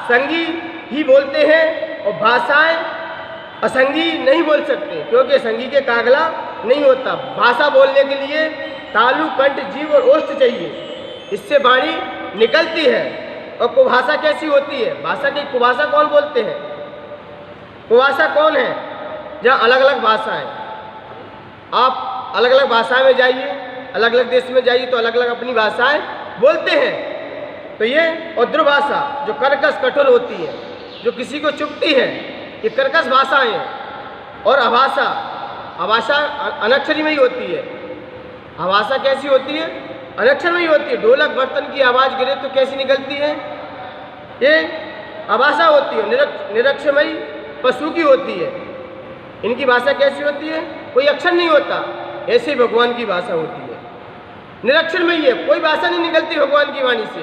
संगी ही बोलते हैं और भाषाएं असंगी नहीं बोल सकते, क्योंकि संगी के कागला नहीं होता। भाषा बोलने के लिए तालु, कंठ, जीभ और ओष्ठ चाहिए, इससे वाणी निकलती है। और कुभाषा कैसी होती है? भाषा की कुभाषा कौन बोलते हैं? कुभाषा कौन है? जहाँ अलग अलग भाषाएं, आप अलग अलग भाषाएं में जाइए, अलग अलग देश में जाइए तो अलग अलग अपनी भाषाएं बोलते हैं। तो ये और दुर्भाषा जो कर्कश कठोर होती है, जो किसी को चुभती है, ये कर्कश भाषाएं हैं। और अभाषा, अभाषा अनक्षरी में ही होती है। अभाषा कैसी होती है? अनक्षर में ही होती है। ढोलक बर्तन की आवाज़ गिरे तो कैसी निकलती है? ये अभाषा होती है। निरक्षरमयी पशु की होती है। इनकी भाषा कैसी होती है? कोई अक्षर नहीं होता। ऐसे ही भगवान की भाषा होती है, निरक्षर में ही है, कोई भाषा नहीं निकलती भगवान की वाणी से,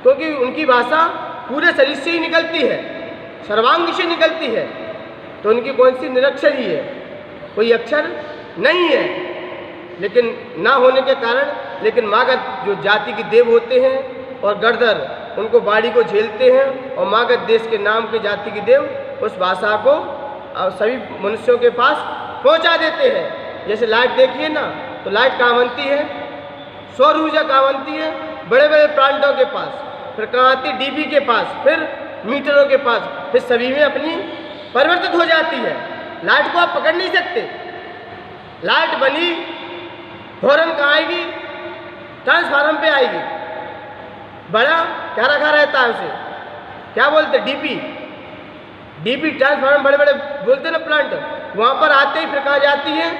क्योंकि उनकी भाषा पूरे शरीर से ही निकलती है, सर्वांग से निकलती है। तो उनकी कौन सी? निरक्षर ही है, कोई अक्षर नहीं है। लेकिन ना होने के कारण, लेकिन मागध जो जाति के देव होते हैं और गणधर उनको वाणी को झेलते हैं, और मागध देश के नाम के जाति के देव उस भाषा को सभी मनुष्यों के पास पहुंचा देते हैं। जैसे लाइट देखिए ना, तो लाइट कहाँ बनती है? सौर ऊर्जा कहाँ बनती है? बड़े बड़े प्लांटों के पास, फिर कहाँ आती है? डीबी के पास, फिर मीटरों के पास, फिर सभी में अपनी परिवर्तित हो जाती है। लाइट को आप पकड़ नहीं सकते। लाइट बनी, हॉर्न कहाँ आएगी? ट्रांसफार्मर पे आएगी। बड़ा क्या रखा रहता है उसे, क्या बोलते? डीपी ट्रांसफार्मर बड़े बड़े बोलते हैं ना प्लांट, वहाँ पर आते ही फिर कहाँ जाती है?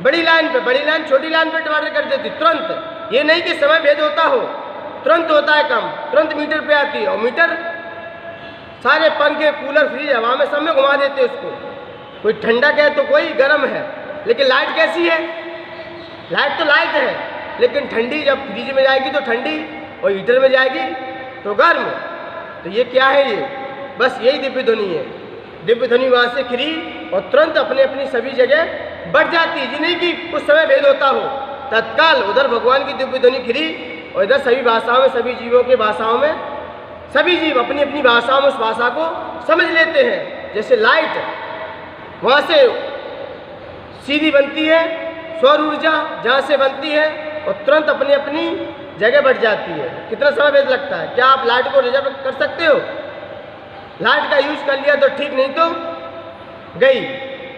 बड़ी लाइन पे। बड़ी लाइन छोटी लाइन पे डिवाइडर कर देती तुरंत। ये नहीं कि समय भेद होता हो, तुरंत होता है काम, तुरंत मीटर पे आती है। और मीटर सारे पंखे, कूलर, फ्रिज हवा में सब में घुमा देते उसको। कोई ठंडा है तो कोई गर्म है। लेकिन लाइट कैसी है? लाइट तो लाइट है, लेकिन ठंडी जब फ्रिज में जाएगी तो ठंडी, और हीटर में जाएगी तो गर्म। तो ये क्या है? ये बस यही दिव्य ध्वनि है। दिव्य ध्वनि वहाँ से खिली और तुरंत अपने अपनी सभी जगह बढ़ जाती है। जी नहीं कि कुछ समय भेद होता हो, तत्काल उधर भगवान की दिव्य ध्वनि खिली और इधर सभी भाषाओं में, सभी जीवों के भाषाओं में, सभी जीव अपनी अपनी भाषाओं में उस भाषा को समझ लेते हैं। जैसे लाइट वहाँ से सीधी बनती है, सौर ऊर्जा जहाँ से बनती है, और तुरंत अपनी अपनी जगह बढ़ जाती है। कितना समय भेद लगता है? क्या आप लाइट को रिजर्व कर सकते हो? लाइट का यूज कर लिया तो ठीक, नहीं तो गई।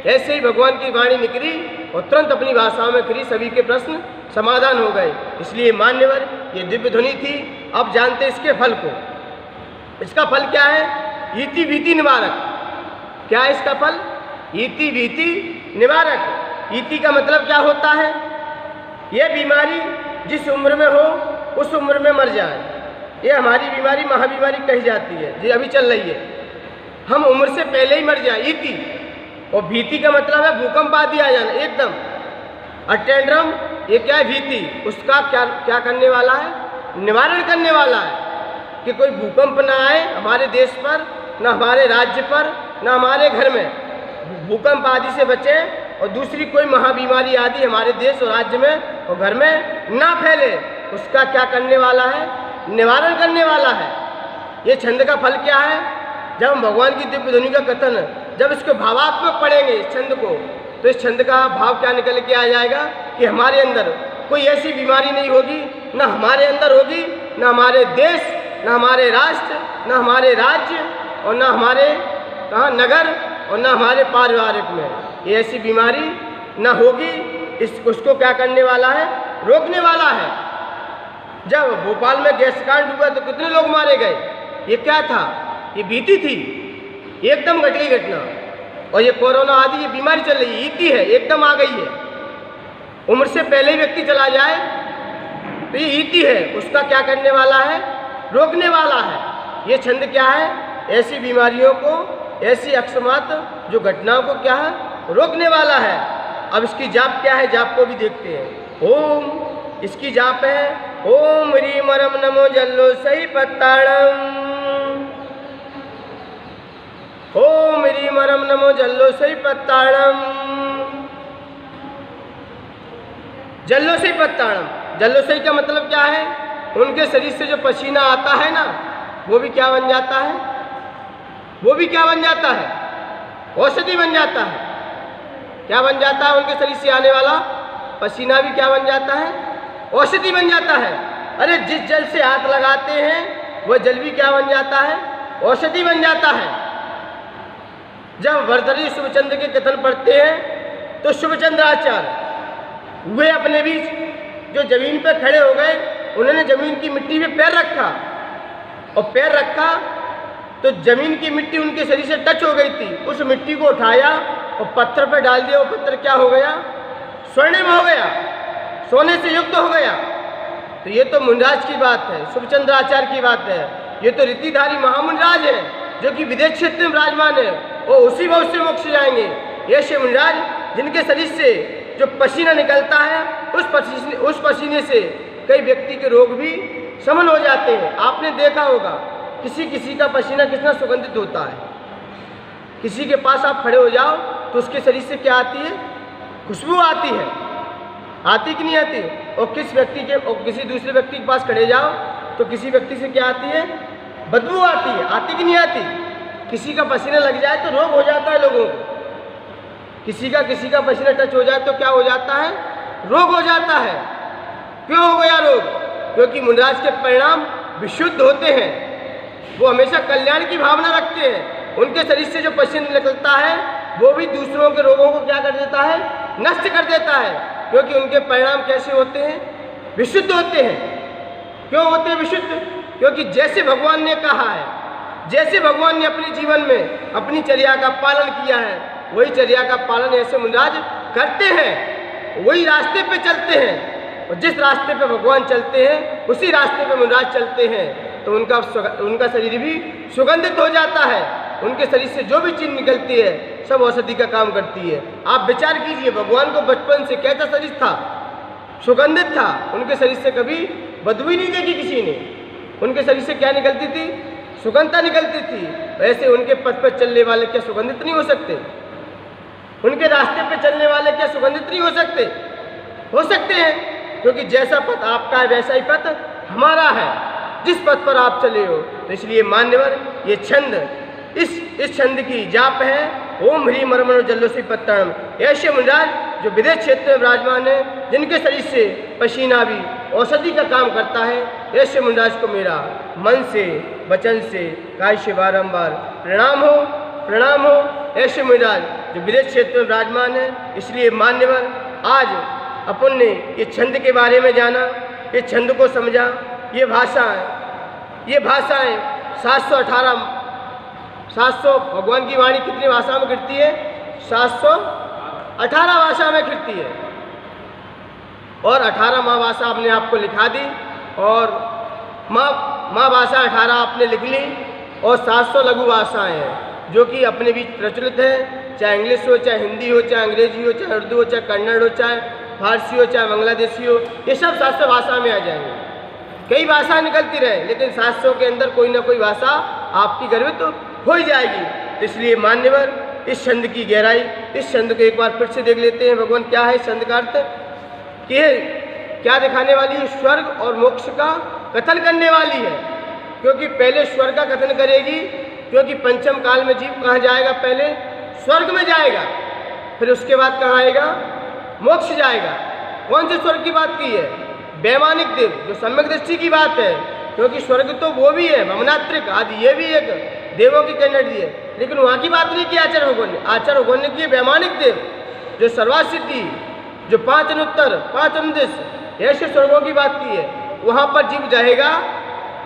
ऐसे ही भगवान की वाणी निकली और तुरंत अपनी भाषाओं में खिली, सभी के प्रश्न समाधान हो गए। इसलिए मान्यवर ये दिव्य ध्वनि थी। अब जानते इसके फल को। इसका फल क्या है इति भीति निवारक। क्या है इसका फल? इति भीति निवारक। इति का मतलब क्या होता है? ये बीमारी जिस उम्र में हो उस उम्र में मर जाए, ये हमारी बीमारी महाबीमारी कही जाती है, जी अभी चल रही है, हम उम्र से पहले ही मर जाए, इति। और भीति का मतलब है भूकंप आदि आ जाना एकदम। अटेंड्रम ये क्या है? भीति। उसका क्या करने वाला है? निवारण करने वाला है कि कोई भूकंप ना आए हमारे देश पर, ना हमारे राज्य पर, ना हमारे घर में, भूकंप आदि से बचे। और दूसरी कोई महाबीमारी आदि हमारे देश और राज्य में और घर में ना फैले, उसका क्या करने वाला है? निवारण करने वाला है। ये छंद का फल क्या है? जब हम भगवान की दिव्य ध्वनि का कथन, जब इसको भावात्मक पढ़ेंगे इस छंद को, तो इस छंद का भाव क्या निकल के आ जाएगा कि हमारे अंदर कोई ऐसी बीमारी नहीं होगी, ना हमारे अंदर होगी, ना हमारे देश, ना हमारे राष्ट्र, ना हमारे राज्य, और ना हमारे नगर, और ना हमारे पारिवारिक में ये ऐसी बीमारी ना होगी। उसको क्या करने वाला है? रोकने वाला है। जब भोपाल में गैस कांड हुआ तो कितने लोग मारे गए? ये क्या था? ये भीति थी, एकदम घट गई घटना। और ये कोरोना आदि ये बीमारी चल रही है, इति है, एकदम आ गई है। उम्र से पहले ही व्यक्ति चला जाए तो ये इति है। उसका क्या करने वाला है? रोकने वाला है। ये छंद क्या है? ऐसी बीमारियों को, ऐसी अकस्मात जो घटनाओं को क्या है? रोकने वाला है। अब इसकी जाप क्या है? जाप को भी देखते हैं। ओम, इसकी जाप है ओम ह्रीम रम नमो जल्लो सही पत्ताड़म। ओम ह्रीम रम नमो जल्लो सही पत्ताड़म। जल्लो सही पत्ताड़म, जल्लो सही का मतलब क्या है? उनके शरीर से जो पसीना आता है ना, वो भी क्या बन जाता है? वो भी क्या बन जाता है? औषधि बन जाता है। क्या बन जाता है? उनके शरीर से आने वाला पसीना भी क्या बन जाता है? औषधि बन जाता है। अरे जिस जल से हाथ लगाते हैं वह जल भी क्या बन जाता है? औषधि बन जाता है। जब वर्तरी शुभचंद्र के कथन पढ़ते हैं तो शुभचंद्राचार्य वे अपने बीच जो जमीन पर खड़े हो गए, उन्होंने जमीन की मिट्टी में पैर रखा, और पैर रखा तो जमीन की मिट्टी उनके शरीर से टच हो गई थी। उस मिट्टी को उठाया और पत्थर पर डाल दिया। वो पत्थर क्या हो गया? स्वर्णिम हो गया, सोने से युक्त हो गया। तो ये तो मुनिराज की बात है, शुभचंद्राचार्य की बात है। ये तो रीतिधारी महामुनिराज है जो कि विदेश क्षेत्र में विराजमान है, वो उसी भाव से मोक्ष जाएंगे। ये शिव मुनिराज जिनके शरीर से जो पसीना निकलता है, उस पसीने से कई व्यक्ति के रोग भी शमन हो जाते हैं। आपने देखा होगा किसी किसी का पसीना कितना सुगंधित होता है। किसी के पास आप खड़े हो जाओ तो उसके शरीर से क्या आती है? खुशबू आती है। आती कि नहीं आती? और किसी दूसरे व्यक्ति के पास खड़े जाओ तो किसी व्यक्ति से क्या आती है? बदबू आती है। आती कि नहीं आती? किसी का पसीना लग जाए तो रोग हो जाता है लोगों को। किसी का पसीना टच हो जाए तो क्या हो जाता है? रोग हो जाता है। क्यों हो गया रोग? क्योंकि मुनिराज के परिणाम विशुद्ध होते हैं। वो हमेशा कल्याण की भावना रखते हैं। उनके शरीर से जो पसीना निकलता है वो भी दूसरों के रोगों को क्या कर देता है? नष्ट कर देता है। क्योंकि उनके परिणाम कैसे होते हैं? विशुद्ध होते हैं। क्यों होते हैं विशुद्ध? क्योंकि जैसे भगवान ने कहा है, जैसे भगवान ने अपने जीवन में अपनी चर्या का पालन किया है, वही चर्या का पालन ऐसे मुनिराज करते हैं। वही रास्ते पे चलते हैं, और जिस रास्ते पे भगवान चलते हैं उसी रास्ते पे मुनिराज चलते हैं। तो उनका शरीर भी सुगंधित हो जाता है। उनके शरीर से जो भी चीज़ निकलती है सब औषधि का काम करती है। आप विचार कीजिए, भगवान को बचपन से कैसा शरीर था? सुगंधित था। उनके शरीर से कभी बदबू ही नहीं देखी किसी ने। उनके शरीर से क्या निकलती थी? सुगंधता निकलती थी। वैसे उनके पथ पर चलने वाले क्या सुगंधित नहीं हो सकते? उनके रास्ते पे चलने वाले क्या सुगंधित नहीं हो सकते? हो सकते हैं, क्योंकि जैसा पथ आपका है वैसा ही पथ हमारा है, जिस पथ पर आप चले हो। तो इसलिए मान्यवर ये छंद, इस छंद की जाप है ओम ह्रीम रमण जल्लोसी पत्तणम। ऐसे मुनिराज जो विदेश क्षेत्र में विराजमान है, जिनके शरीर से पसीना भी औषधि का काम करता है, ऐसे मुनिराज को मेरा मन से, वचन से, काय से बारंबार प्रणाम हो, प्रणाम हो। ऐसे मुनिराज जो विदेश क्षेत्र में विराजमान है। इसलिए मान्यवर आज अपन ने ये छंद के बारे में जाना, ये छंद को समझा। ये भाषाएं 718 700 भगवान की वाणी कितनी भाषा में गिरती है? 718 भाषा में गिरती है। और 18 माँ भाषा आपने आपको लिखा दी और माँ भाषा 18 आपने लिख ली और 700 लघु भाषाएं हैं जो कि अपने बीच प्रचलित है, चाहे इंग्लिश हो, चाहे हिंदी हो, चाहे अंग्रेजी हो, चाहे उर्दू हो, चाहे कन्नड़ हो, चाहे फारसी हो, चाहे बांग्लादेशी हो, ये सब 700 भाषा में आ जाएंगे। कई भाषा निकलती रहे लेकिन 700 के अंदर कोई ना कोई भाषा आपकी गर्भित तो हो ही जाएगी। इसलिए मान्यवर इस छंद की गहराई, इस छंद को एक बार फिर से देख लेते हैं। भगवान क्या है छंद का अर्थ कि क्या दिखाने वाली है? स्वर्ग और मोक्ष का कथन करने वाली है। क्योंकि पहले स्वर्ग का कथन करेगी, क्योंकि पंचम काल में जीव कहाँ जाएगा? पहले स्वर्ग में जाएगा, फिर उसके बाद कहाँ आएगा? मोक्ष जाएगा। कौन से स्वर्ग की बात की है? वैमानिक देव, जो सम्यक दृष्टि की बात है। क्योंकि स्वर्ग तो वो भी है, भवनात्रिक आदि, ये भी एक देवों की कैंडिडेट है, लेकिन वहाँ की बात नहीं की आचार्य भगवान ने। आचार्य भगवान ने की वैमानिक देव, जो सर्वासिद्धि, जो 5 अनुत्तर 5 अनुदेश, ऐसे स्वर्गों की बात की है। वहाँ पर जीव जाएगा,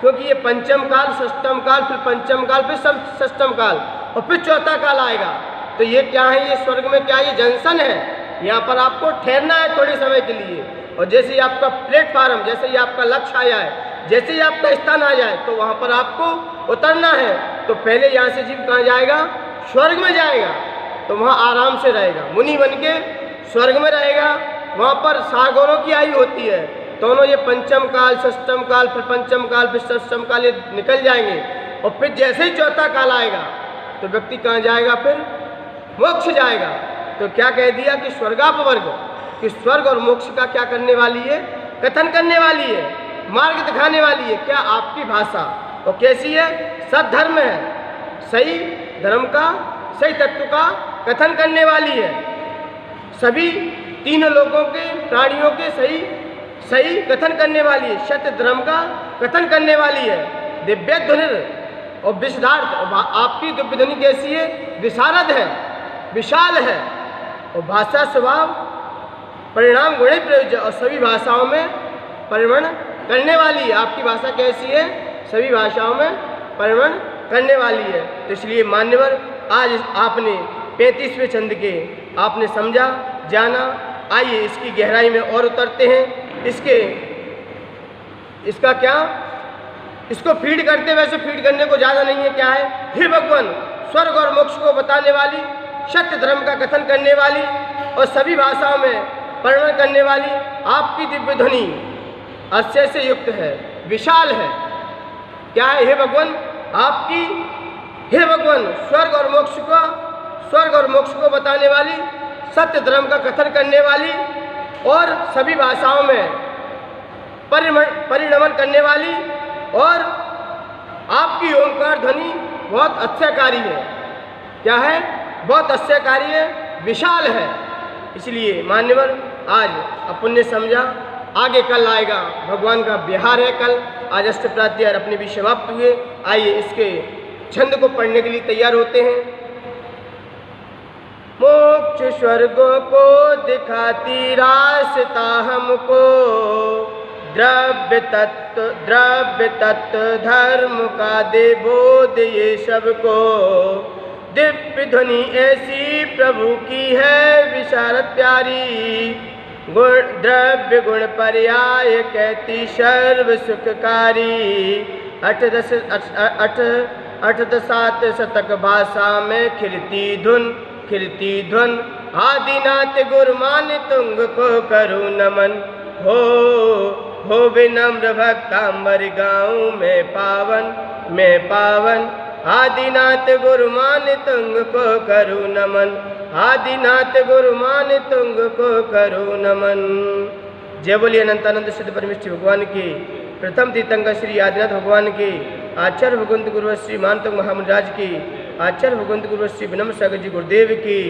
क्योंकि ये पंचम काल, षष्टम काल, फिर पंचम काल, फिर षष्टम काल और फिर चौथा काल आएगा। तो ये क्या है? ये स्वर्ग में क्या? ये जंक्शन है। यहाँ पर आपको ठहरना है थोड़े समय के लिए, और जैसे ही आपका प्लेटफार्म, जैसे ही आपका लक्ष्य आ जाए, जैसे ही आपका स्थान आ जाए, तो वहाँ पर आपको उतरना है। तो पहले यहाँ से जीव कहाँ जाएगा? स्वर्ग में जाएगा। तो वहाँ आराम से रहेगा, मुनि बन के स्वर्ग में रहेगा। वहाँ पर सागरों की आयु होती है। दोनों ये पंचम काल, षष्टम काल, फिर पंचम काल, फिर षष्टम काल, ये निकल जाएंगे। और फिर जैसे ही चौथा काल आएगा तो व्यक्ति कहाँ जाएगा? फिर मोक्ष जाएगा। तो क्या कह दिया कि स्वर्गापवर्ग, कि स्वर्ग और मोक्ष का क्या करने वाली है? कथन करने वाली है, मार्ग दिखाने वाली है। क्या? आपकी भाषा। और कैसी है? सद्धर्म है, सही धर्म का, सही तत्व का कथन करने वाली है। सभी 3 लोगों के, प्राणियों के सही कथन करने वाली है। सत्य धर्म का कथन करने वाली है। दिव्य ध्वनि और विशदार्थ, आपकी दिव्य ध्वनि कैसी है? विशारद है, विशाल है। और भाषा स्वभाव परिणाम गुणे प्रयोज्य, और सभी भाषाओं में परिवर्ण करने वाली है। आपकी भाषा कैसी है? सभी भाषाओं में परिवर्ण करने वाली है। तो इसलिए मान्यवर आज आपने 35वें छंद के आपने समझा, जाना। आइए इसकी गहराई में और उतरते हैं। इसका क्या? इसको फीड करते, वैसे फीड करने को ज़्यादा नहीं है। क्या है? हे भगवान, स्वर्ग और मोक्ष को बताने वाली, सत्य धर्म का कथन करने वाली और सभी भाषाओं में परिवर्ण करने वाली आपकी दिव्य ध्वनि अक्षय से युक्त है, विशाल है। क्या है? हे भगवान, आपकी, हे भगवान, स्वर्ग और मोक्ष को बताने वाली, सत्य धर्म का कथन करने वाली और सभी भाषाओं में परिणमन करने वाली, और आपकी ओंकार ध्वनि बहुत अक्षयकारी है। क्या है? बहुत अक्षयकारी है, विशाल है। इसलिए मान्यवर आज अपन ने समझा। आगे कल आएगा, भगवान का बिहार है कल। आज अष्टप्राध्याय अपने भी समाप्त हुए। आइए इसके छंद को पढ़ने के लिए तैयार होते हैं। मोक्ष स्वर्गों को दिखाती रास्ता हमको, द्रव्य तत्व धर्म का दे बोध ये सबको। दिव्य ध्वनि ऐसी प्रभु की है विशारद प्यारी, द्रव्य गुण पर्याय कहती सर्व सुखकारी। अष्टदशात शतक भाषा में खिलती धुन आदिनाथ गुरुमान तुंग को करूँ नमन। हो विनम्र भक्तांबर गाँव में पावन आदिनाथ गुरुमान तुंग को करूँ नमन। आदिनाथ गुरुमान तुंग को करूँ नमन। जय बोलिए अनंतानंद सिद्ध परमेश्वर भगवान की। प्रथम तीर्थंकर श्री आदिनाथ भगवान की। आचार्य भगवंत गुरु श्री मानतों महामुनि राज की। आचार्य भगवंत गुरु श्री विनम्र सागर जी गुरुदेव की।